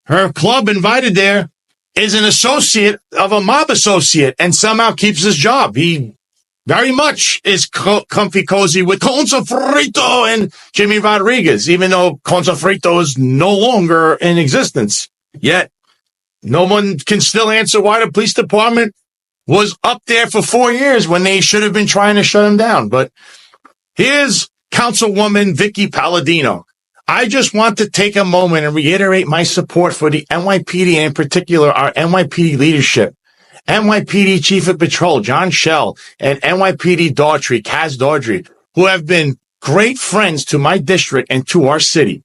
her club invited there, is an associate of a mob associate and somehow keeps his job. He very much is comfy cozy with Consofrito and Jimmy Rodriguez, even though Consofrito is no longer in existence. Yet, no one can still answer why the police department was up there for 4 years when they should have been trying to shut him down. But here's Councilwoman Vicky Palladino. I just want to take a moment and reiterate my support for the NYPD, and in particular our NYPD leadership. NYPD Chief of Patrol John Schell and NYPD Daughtry, Kaz Daughtry, who have been great friends to my district and to our city.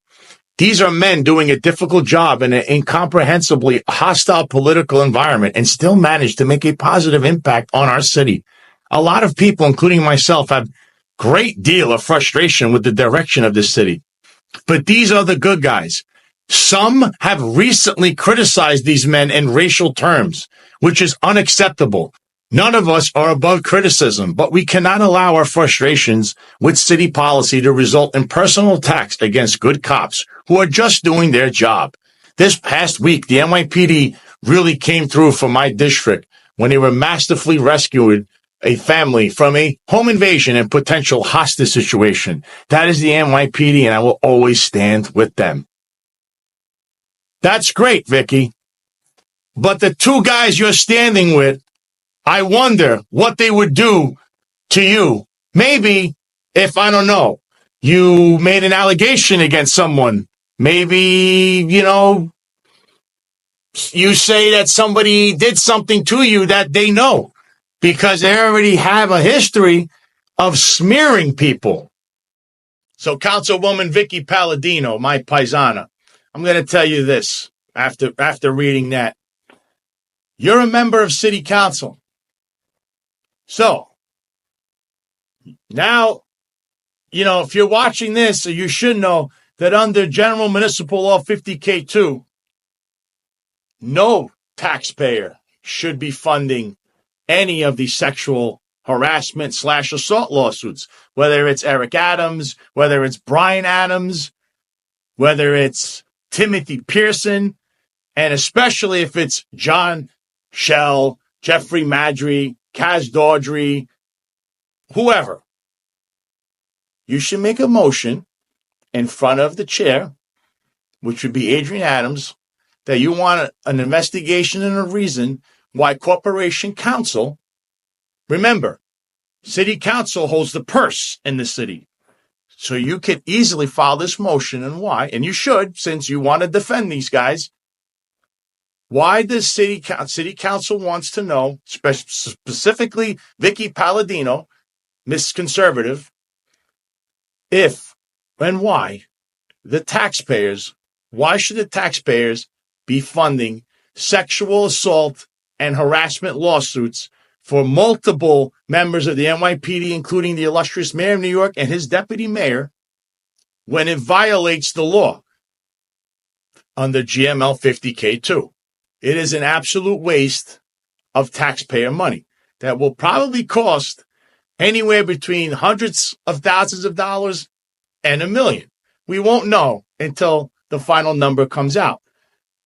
These are men doing a difficult job in an incomprehensibly hostile political environment and still manage to make a positive impact on our city. A lot of people, including myself, have great deal of frustration with the direction of this city. But these are the good guys. Some have recently criticized these men in racial terms, which is unacceptable. None of us are above criticism, but we cannot allow our frustrations with city policy to result in personal attacks against good cops who are just doing their job. This past week, the NYPD really came through for my district when they were masterfully rescued a family from a home invasion and potential hostage situation. That is the NYPD, and I will always stand with them. That's great, Vicky. But the two guys you're standing with, I wonder what they would do to you. Maybe if, I don't know, you made an allegation against someone. Maybe, you say that somebody did something to you that they know because they already have a history of smearing people. So Councilwoman Vicky Palladino, my paisana, I'm going to tell you this after reading that. You're a member of city council. So now, if you're watching this, you should know that under General Municipal Law 50K2, no taxpayer should be funding any of these sexual harassment / assault lawsuits, whether it's Eric Adams, whether it's Brian Adams, whether it's Timothy Pearson, and especially if it's John Schell, Jeffrey Madry, Kaz Daughtry, whoever. You should make a motion in front of the chair, which would be Adrian Adams, that you want an investigation and a reason why Corporation Council, remember, City Council holds the purse in the city. So you could easily file this motion, and why, and you should, since you want to defend these guys, why the City Council wants to know, specifically Vicky Palladino, Miss Conservative, if and why why should the taxpayers be funding sexual assault and harassment lawsuits for multiple members of the NYPD, including the illustrious mayor of New York and his deputy mayor, when it violates the law under GML 50K2. It is an absolute waste of taxpayer money that will probably cost anywhere between hundreds of thousands of dollars and $1 million. We won't know until the final number comes out.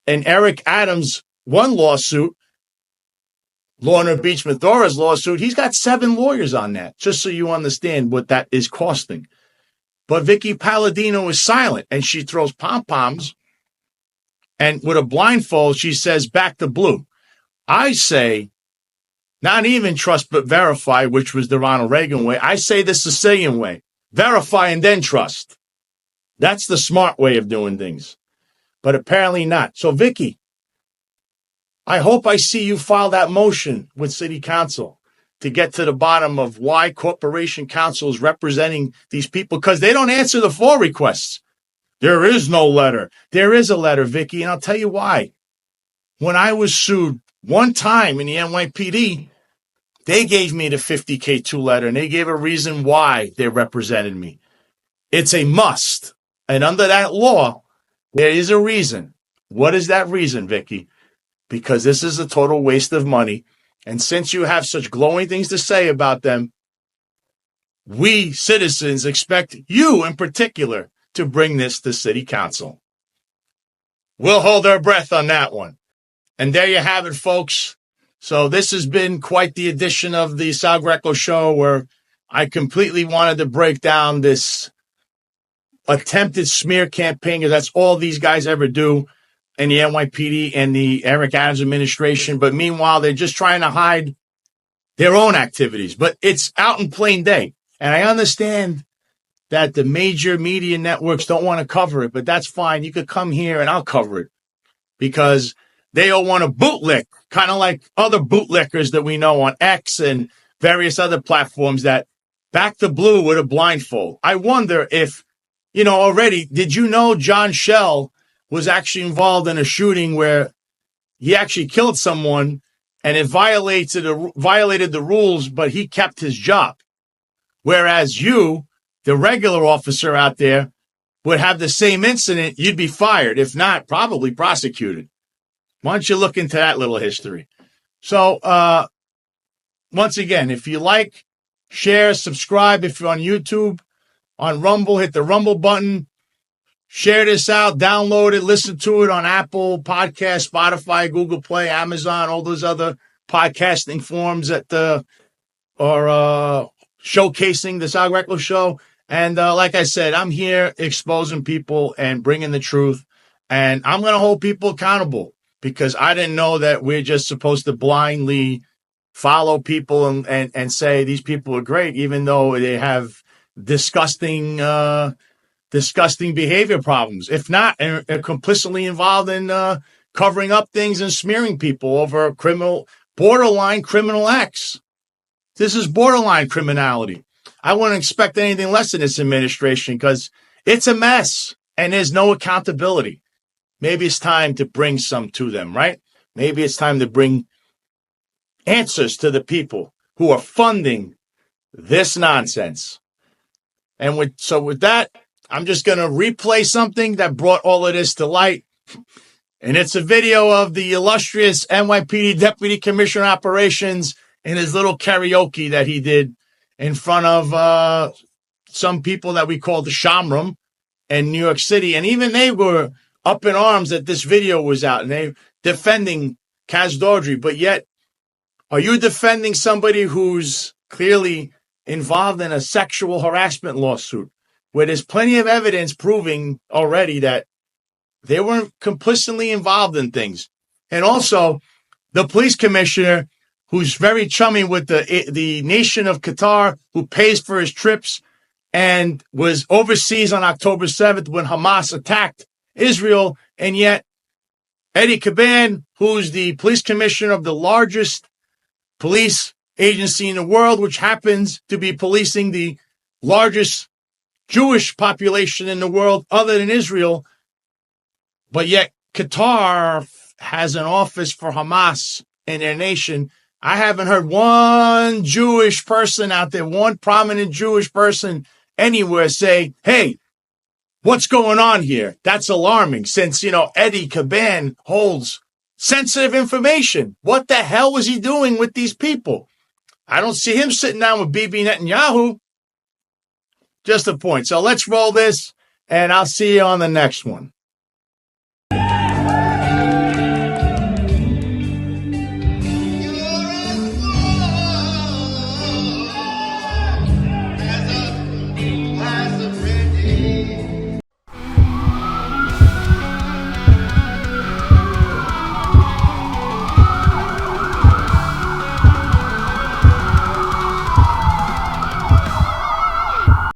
And Eric Adams' one lawsuit, Lorna Beach-Mathora's lawsuit, he's got 7 lawyers on that, just so you understand what that is costing. But Vicky Palladino is silent, and she throws pom-poms, and with a blindfold, she says, back to blue. I say, not even trust but verify, which was the Ronald Reagan way. I say the Sicilian way. Verify and then trust. That's the smart way of doing things. but apparently not. So, Vicky, I hope I see you file that motion with City Council to get to the bottom of why Corporation Council is representing these people, because they don't answer the FOIA requests. There is no letter. There is a letter, Vicky, and I'll tell you why. When I was sued one time in the NYPD, they gave me the 50K2 letter, and they gave a reason why they represented me. It's a must. And under that law, there is a reason. What is that reason, Vicky? Because this is a total waste of money. And since you have such glowing things to say about them, we citizens expect you in particular to bring this to City Council. We'll hold our breath on that one. And there you have it, folks. So this has been quite the edition of the Sal Greco Show, where I completely wanted to break down this attempted smear campaign, because that's all these guys ever do in the NYPD and the Eric Adams administration. But meanwhile, they're just trying to hide their own activities. But it's out in plain day. And I understand that the major media networks don't want to cover it, but that's fine. You could come here and I'll cover it, because they all want to bootlick, kind of like other bootlickers that we know on X and various other platforms that back the blue with a blindfold. I wonder if, already, did you know John Shell was actually involved in a shooting where he actually killed someone and it violated the rules, but he kept his job? Whereas you, the regular officer out there, would have the same incident, you'd be fired. If not, probably prosecuted. Why don't you look into that little history? So, once again, if you like, share, subscribe. If you're on YouTube, on Rumble, hit the Rumble button. Share this out, download it, listen to it on Apple Podcasts, Spotify, Google Play, Amazon, all those other podcasting forms that are showcasing the Sal Greco Show. And like I said, I'm here exposing people and bringing the truth. And I'm going to hold people accountable, because I didn't know that we're just supposed to blindly follow people and say these people are great, even though they have disgusting behavior problems. If not, are complicitly involved in covering up things and smearing people over borderline criminal acts. This is borderline criminality. I wouldn't expect anything less in this administration, because it's a mess and there's no accountability. Maybe it's time to bring some to them, right? Maybe it's time to bring answers to the people who are funding this nonsense. And with that, I'm just going to replay something that brought all of this to light. And it's a video of the illustrious NYPD Deputy Commissioner Operations in his little karaoke that he did in front of some people that we call the Shamroom in New York City. And even they were up in arms that this video was out, and they defending Kaz Dodri. But yet, are you defending somebody who's clearly involved in a sexual harassment lawsuit, where there's plenty of evidence proving already that they weren't complicitly involved in things? And also, the police commissioner, who's very chummy with the nation of Qatar, who pays for his trips and was overseas on October 7th when Hamas attacked Israel. And yet Eddie Caban, who's the police commissioner of the largest police agency in the world, which happens to be policing the largest Jewish population in the world other than Israel, but yet Qatar has an office for Hamas in their nation. I haven't heard one Jewish person out there, one prominent Jewish person anywhere say, hey, what's going on here? That's alarming, since, Eddie Caban holds sensitive information. What the hell was he doing with these people? I don't see him sitting down with Bibi Netanyahu. Just a point. So let's roll this, and I'll see you on the next one.